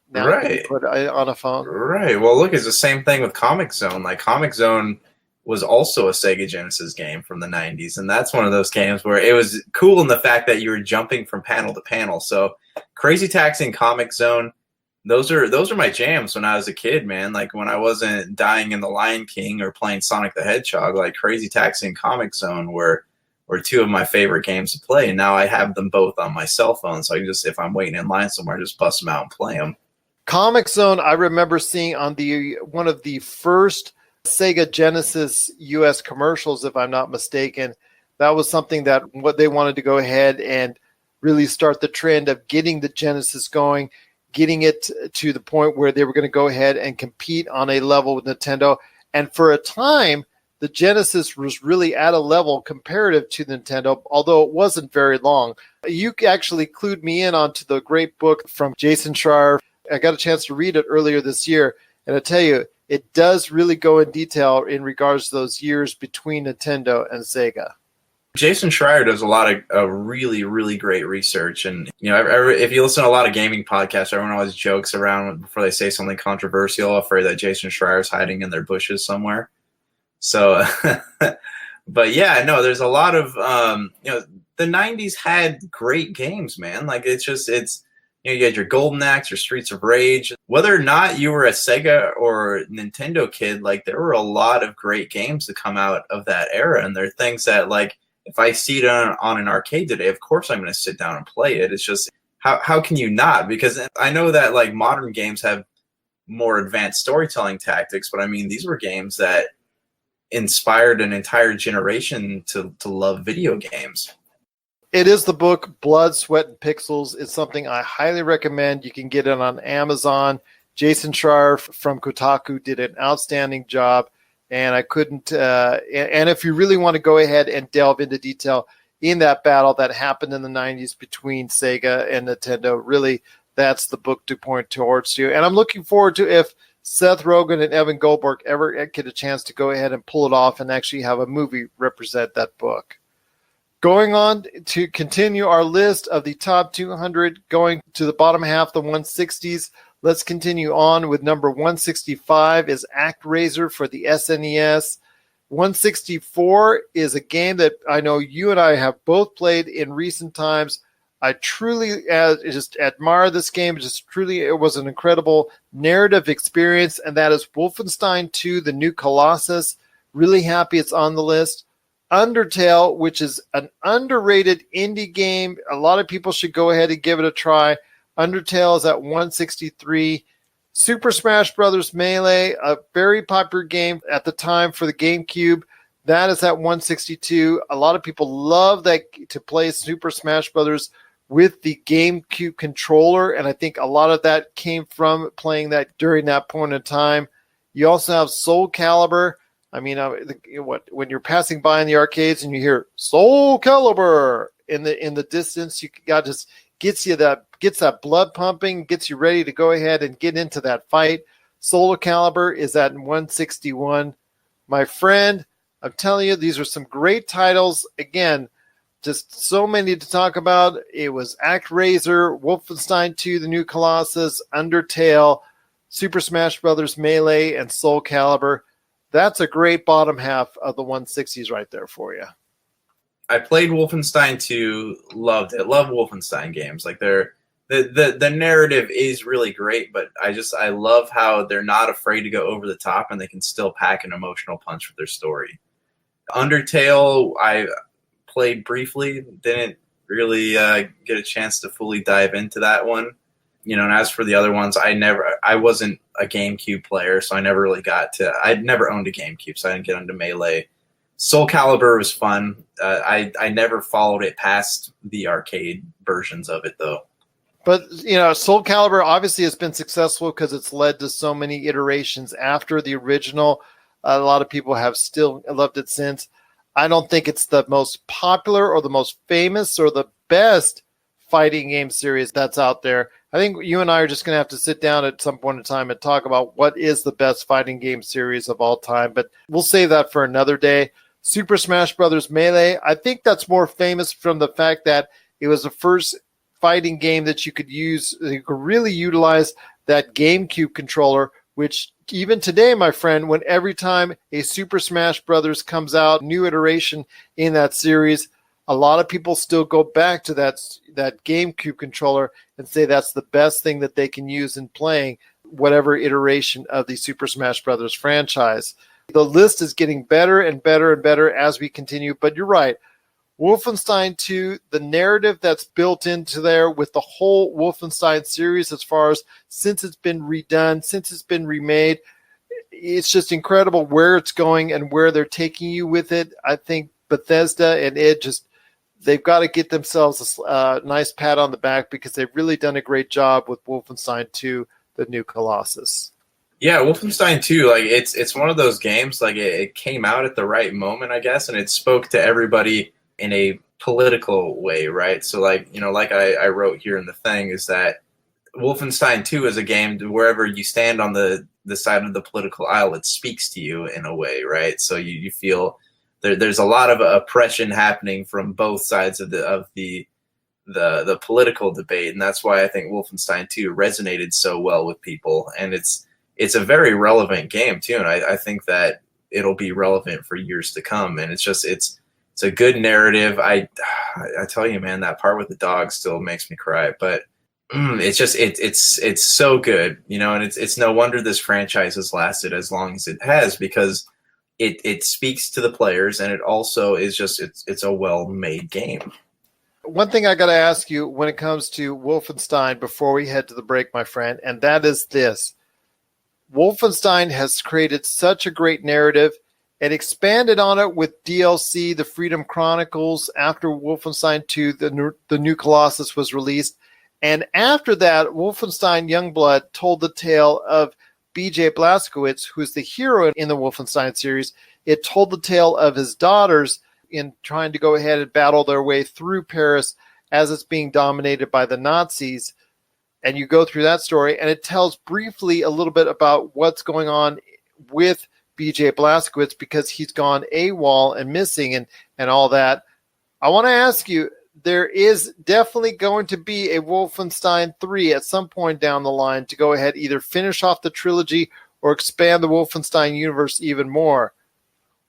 Now right. Put it on a phone. Right. Well, look, it's the same thing with Comic Zone. Like Comic Zone was also a Sega Genesis game from the 90s, and that's one of those games where it was cool in the fact that you were jumping from panel to panel. So Crazy Taxi and Comic Zone, those are my jams when I was a kid, man. Like when I wasn't dying in The Lion King or playing Sonic the Hedgehog, like Crazy Taxi and Comic Zone were 2 of my favorite games to play, and now I have them both on my cell phone, so I can just, if I'm waiting in line somewhere, just bust them out and play them. Comic Zone, I remember seeing on one of the first Sega Genesis US commercials, if I'm not mistaken. That was something that what they wanted to go ahead and really start the trend of getting the Genesis going, getting it to the point where they were going to go ahead and compete on a level with Nintendo. And for a time, the Genesis was really at a level comparative to Nintendo, although it wasn't very long. You actually clued me in onto the great book from Jason Schreier. I got a chance to read it earlier this year, and I tell you, it does really go in detail in regards to those years between Nintendo and Sega. Jason Schreier does a lot of really, really great research. And, if you listen to a lot of gaming podcasts, everyone always jokes around before they say something controversial, afraid that Jason Schreier's hiding in their bushes somewhere. So, but yeah, no, there's a lot of, the 90s had great games, man. Like you had your Golden Axe, your Streets of Rage. Whether or not you were a Sega or Nintendo kid, like there were a lot of great games that come out of that era. And there are things that, like, if I see it on an arcade today, of course I'm going to sit down and play it. It's just, how can you not? Because I know that like modern games have more advanced storytelling tactics, but I mean, these were games that inspired an entire generation to love video games. It is the book Blood, Sweat, and Pixels. It's something I highly recommend. You can get it on Amazon. Jason Schreier from Kotaku did an outstanding job, and I couldn't. And if you really want to go ahead and delve into detail in that battle that happened in the 90s between Sega and Nintendo, really, that's the book to point towards you. And I'm looking forward to if Seth Rogen and Evan Goldberg ever get a chance to go ahead and pull it off and actually have a movie represent that book. Going on to continue our list of the top 200, going to the bottom half, the 160s. Let's continue on with number 165 is ActRaiser for the SNES. 164 is a game that I know you and I have both played in recent times. I truly just admire this game. It was an incredible narrative experience, and that is Wolfenstein 2, The New Colossus. Really happy it's on the list. Undertale, which is an underrated indie game. A lot of people should go ahead and give it a try. Undertale is at 163. Super Smash Bros. Melee, a very popular game at the time for the GameCube. That is at 162. A lot of people love that to play Super Smash Bros. With the GameCube controller, and I think a lot of that came from playing that during that point in time. You also have Soul Calibur. I mean, when you're passing by in the arcades and you hear Soul Calibur in the distance, you got just gets that blood pumping, gets you ready to go ahead and get into that fight. Soul Calibur is at 161. My friend, I'm telling you, these are some great titles. Again, just so many to talk about. It was ActRaiser, Wolfenstein 2, The New Colossus, Undertale, Super Smash Bros. Melee, and Soul Calibur. That's a great bottom half of the 160s right there for you. I played Wolfenstein 2, loved it. Love Wolfenstein games. Like the narrative is really great, but I love how they're not afraid to go over the top and they can still pack an emotional punch with their story. Undertale, I played briefly, didn't really get a chance to fully dive into that one. And as for the other ones, I wasn't a GameCube player, so I never really I'd never owned a GameCube, so I didn't get into Melee. Soul Calibur was fun. I never followed it past the arcade versions of it, though. But, Soul Calibur obviously has been successful because it's led to so many iterations after the original. A lot of people have still loved it since. I don't think it's the most popular or the most famous or the best fighting game series that's out there. I think you and I are just going to have to sit down at some point in time and talk about what is the best fighting game series of all time, but we'll save that for another day. Super Smash Bros. Melee, I think that's more famous from the fact that it was the first fighting game that you could really utilize that GameCube controller, which even today, my friend, when every time a Super Smash Bros. Comes out, new iteration in that series, a lot of people still go back to that GameCube controller and say that's the best thing that they can use in playing whatever iteration of the Super Smash Bros. Franchise. The list is getting better and better and better as we continue, but you're right. Wolfenstein 2, the narrative that's built into there with the whole Wolfenstein series as far as since it's been redone, since it's been remade, it's just incredible where it's going and where they're taking you with it. I think Bethesda and id they've got to get themselves a nice pat on the back because they've really done a great job with Wolfenstein 2, The New Colossus. Yeah, Wolfenstein 2, like it's one of those games, like it came out at the right moment, I guess, and it spoke to everybody in a political way, right? So like I wrote here in the thing is that Wolfenstein 2 is a game wherever you stand on the side of the political aisle, it speaks to you in a way, right? So you feel there's a lot of oppression happening from both sides of the political debate, and that's why I think Wolfenstein 2 resonated so well with people, and it's a very relevant game too, and I think that it'll be relevant for years to come, and it's a good narrative. I tell you, man, that part with the dog still makes me cry, but it's so good, and it's no wonder this franchise has lasted as long as it has because it speaks to the players, and it also is it's a well-made game. One thing I got to ask you when it comes to Wolfenstein before we head to the break, my friend, and that is this. Wolfenstein has created such a great narrative. and expanded on it with DLC, The Freedom Chronicles, after Wolfenstein 2, the new Colossus was released. And after that, Wolfenstein Youngblood told the tale of BJ Blazkowicz, who's the hero in the Wolfenstein series. It told the tale of his daughters in trying to go ahead and battle their way through Paris as it's being dominated by the Nazis. And you go through that story, and it tells briefly a little bit about what's going on with BJ Blazkowicz, because he's gone AWOL and missing and all that. I want to ask you, there is definitely going to be a Wolfenstein 3 at some point down the line to go ahead, either finish off the trilogy or expand the Wolfenstein universe even more.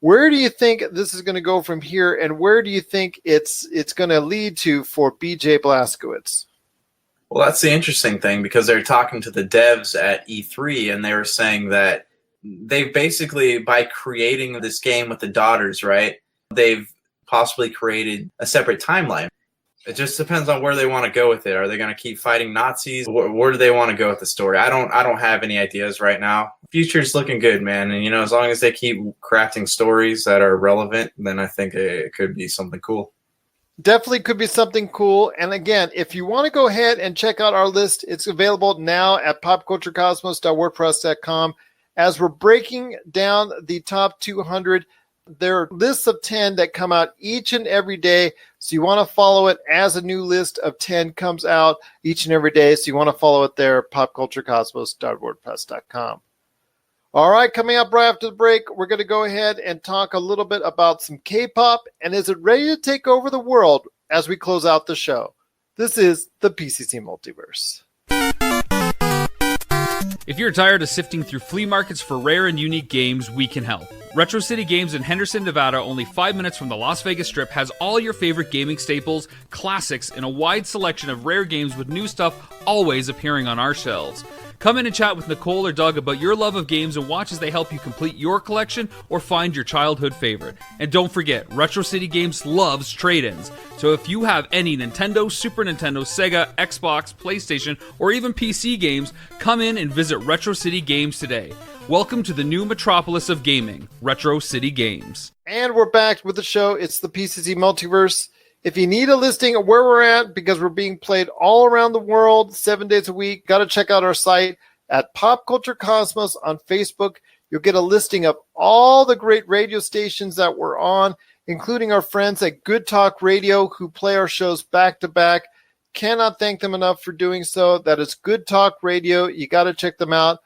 Where do you think this is going to go from here, and where do you think it's going to lead to for BJ Blazkowicz? Well, that's the interesting thing, because they're talking to the devs at E3, and they were saying that they've basically, by creating this game with the daughters, right, they've possibly created a separate timeline. It just depends on where they want to go with it. Are they going to keep fighting Nazis? Where do they want to go with the story? I don't have any ideas right now. Future's looking good, man. And, as long as they keep crafting stories that are relevant, then I think it could be something cool. Definitely could be something cool. And again, if you want to go ahead and check out our list, it's available now at popculturecosmos.wordpress.com. As we're breaking down the top 200, there are lists of 10 that come out each and every day. So you want to follow it as a new list of 10 comes out each and every day. So you want to follow it there, popculturecosmos.wordpress.com. All right, coming up right after the break, we're going to go ahead and talk a little bit about some K-pop, and is it ready to take over the world as we close out the show? This is the PCC Multiverse. If you're tired of sifting through flea markets for rare and unique games, we can help. Retro City Games in Henderson, Nevada, only 5 minutes from the Las Vegas Strip, has all your favorite gaming staples, classics, and a wide selection of rare games with new stuff always appearing on our shelves. Come in and chat with Nicole or Doug about your love of games and watch as they help you complete your collection or find your childhood favorite. And don't forget, Retro City Games loves trade-ins. So if you have any Nintendo, Super Nintendo, Sega, Xbox, PlayStation, or even PC games, come in and visit Retro City Games today. Welcome to the new metropolis of gaming, Retro City Games. And we're back with the show. It's the PCC Multiverse. If you need a listing of where we're at, because we're being played all around the world 7 days a week, got to check out our site at Pop Culture Cosmos on Facebook. You'll get a listing of all the great radio stations that we're on, including our friends at Good Talk Radio, who play our shows back to back. Cannot thank them enough for doing so. That is Good Talk Radio. You got to check them out.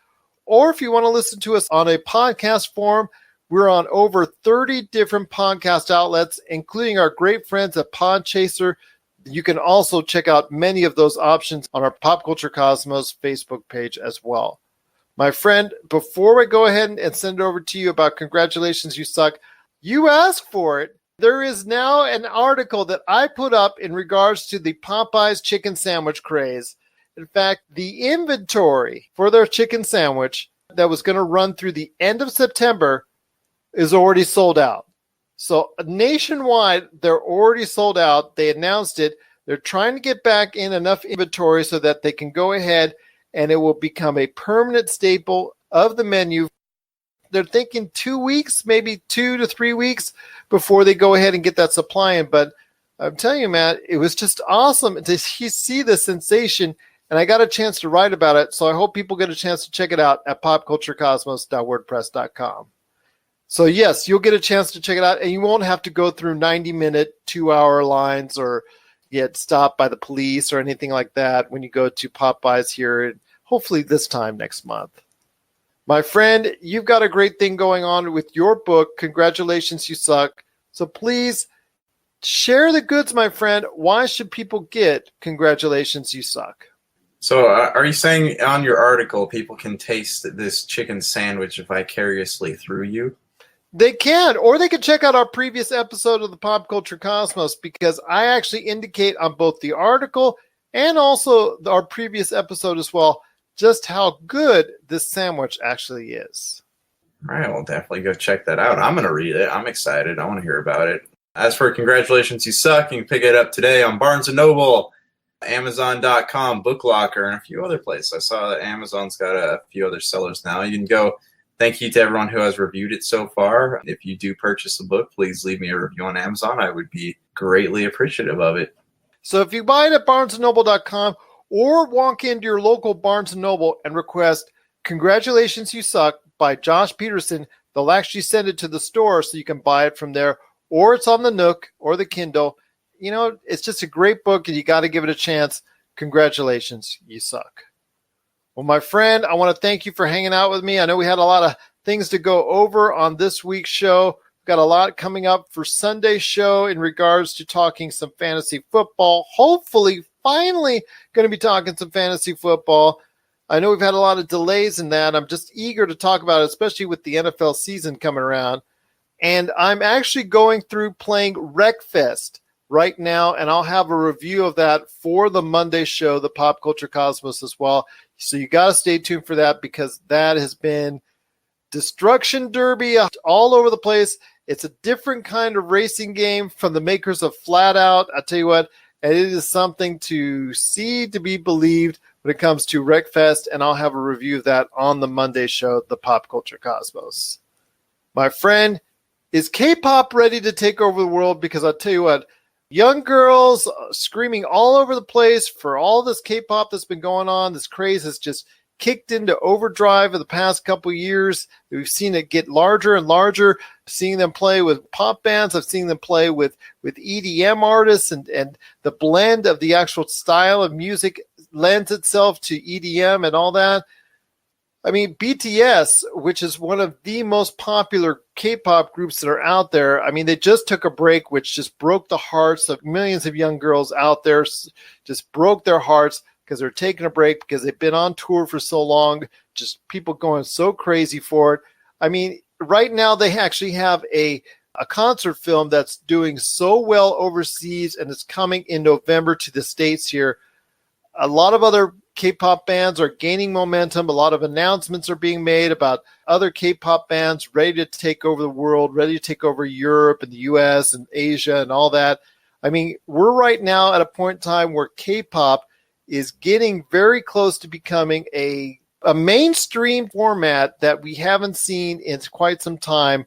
Or if you want to listen to us on a podcast form, we're on over 30 different podcast outlets, including our great friends at Podchaser. You can also check out many of those options on our Pop Culture Cosmos Facebook page as well. My friend, before we go ahead and send it over to you about Congratulations, You Suck, you asked for it. There is now an article that I put up in regards to the Popeyes chicken sandwich craze. In fact, the inventory for their chicken sandwich that was going to run through the end of September is already sold out. So nationwide, they're already sold out. They announced it. They're trying to get back in enough inventory so that they can go ahead and it will become a permanent staple of the menu. They're thinking 2 weeks, maybe 2 to 3 weeks before they go ahead and get that supply in. But I'm telling you, Matt, it was just awesome to see the sensation, and I got a chance to write about it. So I hope people get a chance to check it out at popculturecosmos.wordpress.com. So yes, you'll get a chance to check it out, and you won't have to go through 90-minute, 2-hour lines or get stopped by the police or anything like that when you go to Popeyes here, hopefully this time next month. My friend, you've got a great thing going on with your book, Congratulations, You Suck. So please share the goods, my friend. Why should people get Congratulations, You Suck? So are you saying on your article people can taste this chicken sandwich vicariously through you? They can, or they can check out our previous episode of the Pop Culture Cosmos, because I actually indicate on both the article and also our previous episode as well just how good this sandwich actually is. All right, we'll definitely go check that out. I'm going to read it. I'm excited. I want to hear about it. As for Congratulations, You Suck, you can pick it up today on Barnes & Noble, Amazon.com, Book Locker, and a few other places. I saw that Amazon's got a few other sellers now. You can go Thank you to everyone who has reviewed it so far. If you do purchase the book, please leave me a review on Amazon. I would be greatly appreciative of it. So if you buy it at barnesandnoble.com or walk into your local Barnes & Noble and request Congratulations You Suck by Josh Peterson, they'll actually send it to the store so you can buy it from there, or it's on the Nook or the Kindle. You know, it's just a great book and you got to give it a chance. Congratulations, you suck. Well, my friend, I want to thank you for hanging out with me. I know we had a lot of things to go over on this week's show. We've got a lot coming up for Sunday's show in regards to talking some fantasy football. Hopefully, finally going to be talking some fantasy football. I know we've had a lot of delays in that. I'm just eager to talk about it, especially with the NFL season coming around. And I'm actually going through playing Wreckfest right now, and I'll have a review of that for the Monday show, the Pop Culture Cosmos, as well. So you got to stay tuned for that, because that has been Destruction Derby all over the place. It's a different kind of racing game from the makers of Flat Out. I tell you what, it is something to see, to be believed when it comes to Wreckfest, and I'll have a review of that on the Monday show, the Pop Culture Cosmos. My friend, is K-pop ready to take over the world? Because I'll tell you what, young girls screaming all over the place for all this K-pop that's been going on. This craze has just kicked into overdrive in the past couple years. We've seen it get larger and larger. Seeing them play with pop bands. I've seen them play with EDM artists, and the blend of the actual style of music lends itself to EDM and all that. I mean, BTS, which is one of the most popular K-pop groups that are out there, I mean, they just took a break, which just broke the hearts of millions of young girls out there, just broke their hearts because they're taking a break because they've been on tour for so long, just people going so crazy for it. I mean, right now they actually have a concert film that's doing so well overseas, and it's coming in November to the States here. A lot of other K-pop bands are gaining momentum. A lot of announcements are being made about other K-pop bands ready to take over the world, ready to take over Europe and the US and Asia and all that. I mean, we're right now at a point in time where K-pop is getting very close to becoming a mainstream format that we haven't seen in quite some time.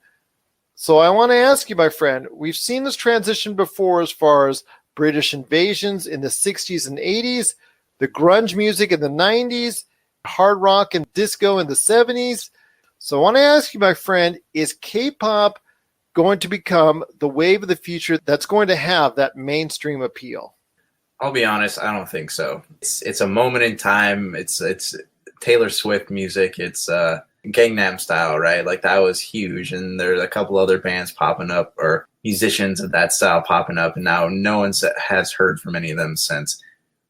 So I want to ask you, my friend, we've seen this transition before as far as British invasions in the 60s and 80s, the grunge music in the 90s, hard rock and disco in the 70s. So I want to ask you, my friend, is K-pop going to become the wave of the future that's going to have that mainstream appeal? I'll be honest, I don't think so. It's a moment in time. It's Taylor Swift music. It's Gangnam Style, right? Like, that was huge. And there's a couple other bands popping up, or musicians of that style popping up, and now no one has heard from any of them since.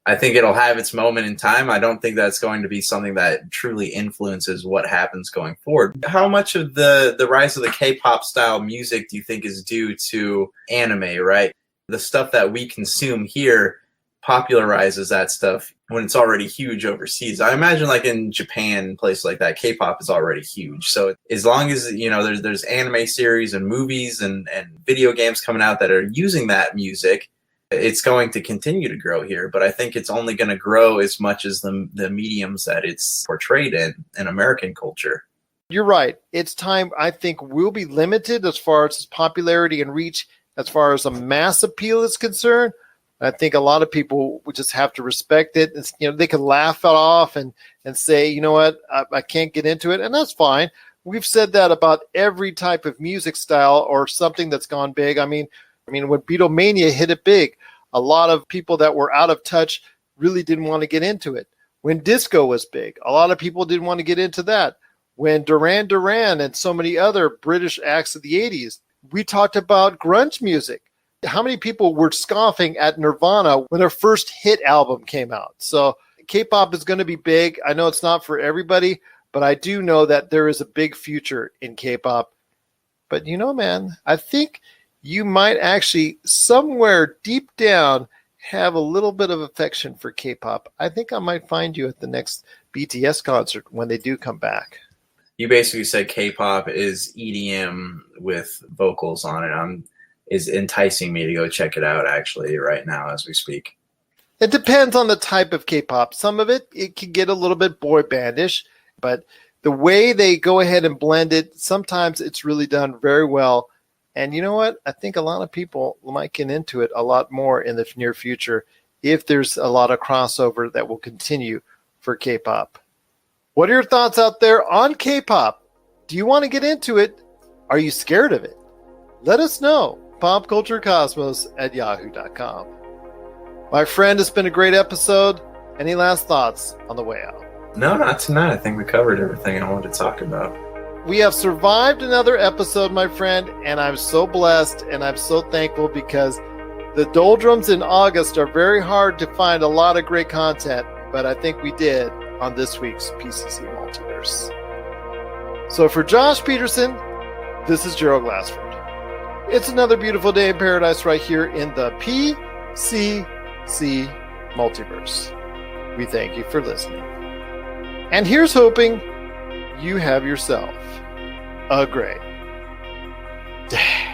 I think it'll have its moment in time. I don't think that's going to be something that truly influences what happens going forward. How much of the rise of the K-pop style music do you think is due to anime, right? The stuff that we consume here popularizes that stuff when it's already huge overseas. I imagine, like in Japan, places like that, K-pop is already huge. So as long as, you know, there's anime series and movies and video games coming out that are using that music, it's going to continue to grow here. But I think it's only going to grow as much as the mediums that it's portrayed in American culture. You're right. Its time, I think, will be limited as far as its popularity and reach, as far as a mass appeal is concerned. I think a lot of people would just have to respect it. It's, you know, they can laugh it off and say, you know what, I can't get into it, and that's fine. We've said that about every type of music style or something that's gone big. I mean, when Beatlemania hit it big, a lot of people that were out of touch really didn't want to get into it. When disco was big, a lot of people didn't want to get into that. When Duran Duran and so many other British acts of the 80s, we talked about grunge music. How many people were scoffing at Nirvana when their first hit album came out? So K-pop is going to be big. I know it's not for everybody, but I do know that there is a big future in K-pop. But you know, man, I think you might actually somewhere deep down have a little bit of affection for K-pop. I think I might find you at the next BTS concert when they do come back. You basically said K-pop is EDM with vocals on it. Is enticing me to go check it out actually right now as we speak. It depends on the type of K-pop. Some of it can get a little bit boy bandish, but the way they go ahead and blend it, sometimes it's really done very well. And you know what? I think a lot of people might get into it a lot more in the near future if there's a lot of crossover that will continue for K-pop. What are your thoughts out there on K-pop? Do you want to get into it? Are you scared of it? Let us know. popculturecosmos@yahoo.com. My friend, it's been a great episode. Any last thoughts on the way out? No, not tonight. I think we covered everything I wanted to talk about. We have survived another episode, my friend, and I'm so blessed and I'm so thankful because the doldrums in August are very hard to find a lot of great content, but I think we did on this week's PCC Multiverse. So for Josh Peterson, this is Gerald Glassford. It's another beautiful day in paradise right here in the PCC Multiverse. We thank you for listening. And here's hoping you have yourself a great day.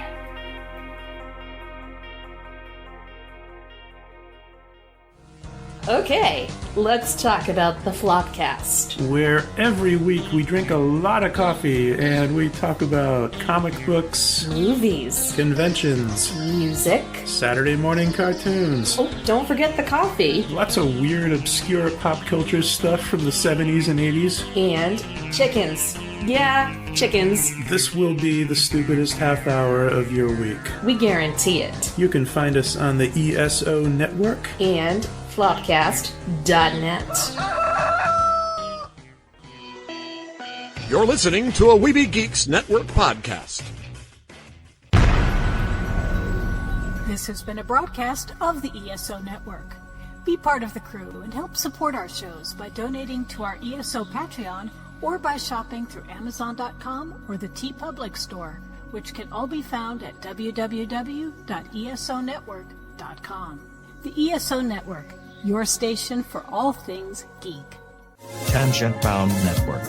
Okay, let's talk about the Flopcast. Where every week we drink a lot of coffee and we talk about comic books, Movies, conventions, music, Saturday morning cartoons. Oh, don't forget the coffee. Lots of weird, obscure pop culture stuff from the 70s and 80s. And chickens. Yeah, chickens. This will be the stupidest half hour of your week. We guarantee it. You can find us on the ESO network and Flopcast.net. You're listening to a Weeby Geeks Network podcast. This has been a broadcast of the ESO Network. Be part of the crew and help support our shows by donating to our ESO Patreon or by shopping through Amazon.com or the TeePublic store, which can all be found at www.esonetwork.com. The ESO Network, your station for all things geek. Tangent Bound Network.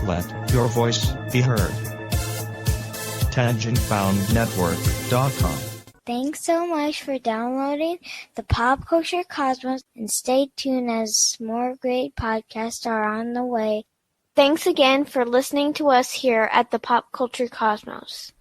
Let your voice be heard. TangentBoundNetwork.com. Thanks so much for downloading the Pop Culture Cosmos, and stay tuned as more great podcasts are on the way. Thanks again for listening to us here at the Pop Culture Cosmos.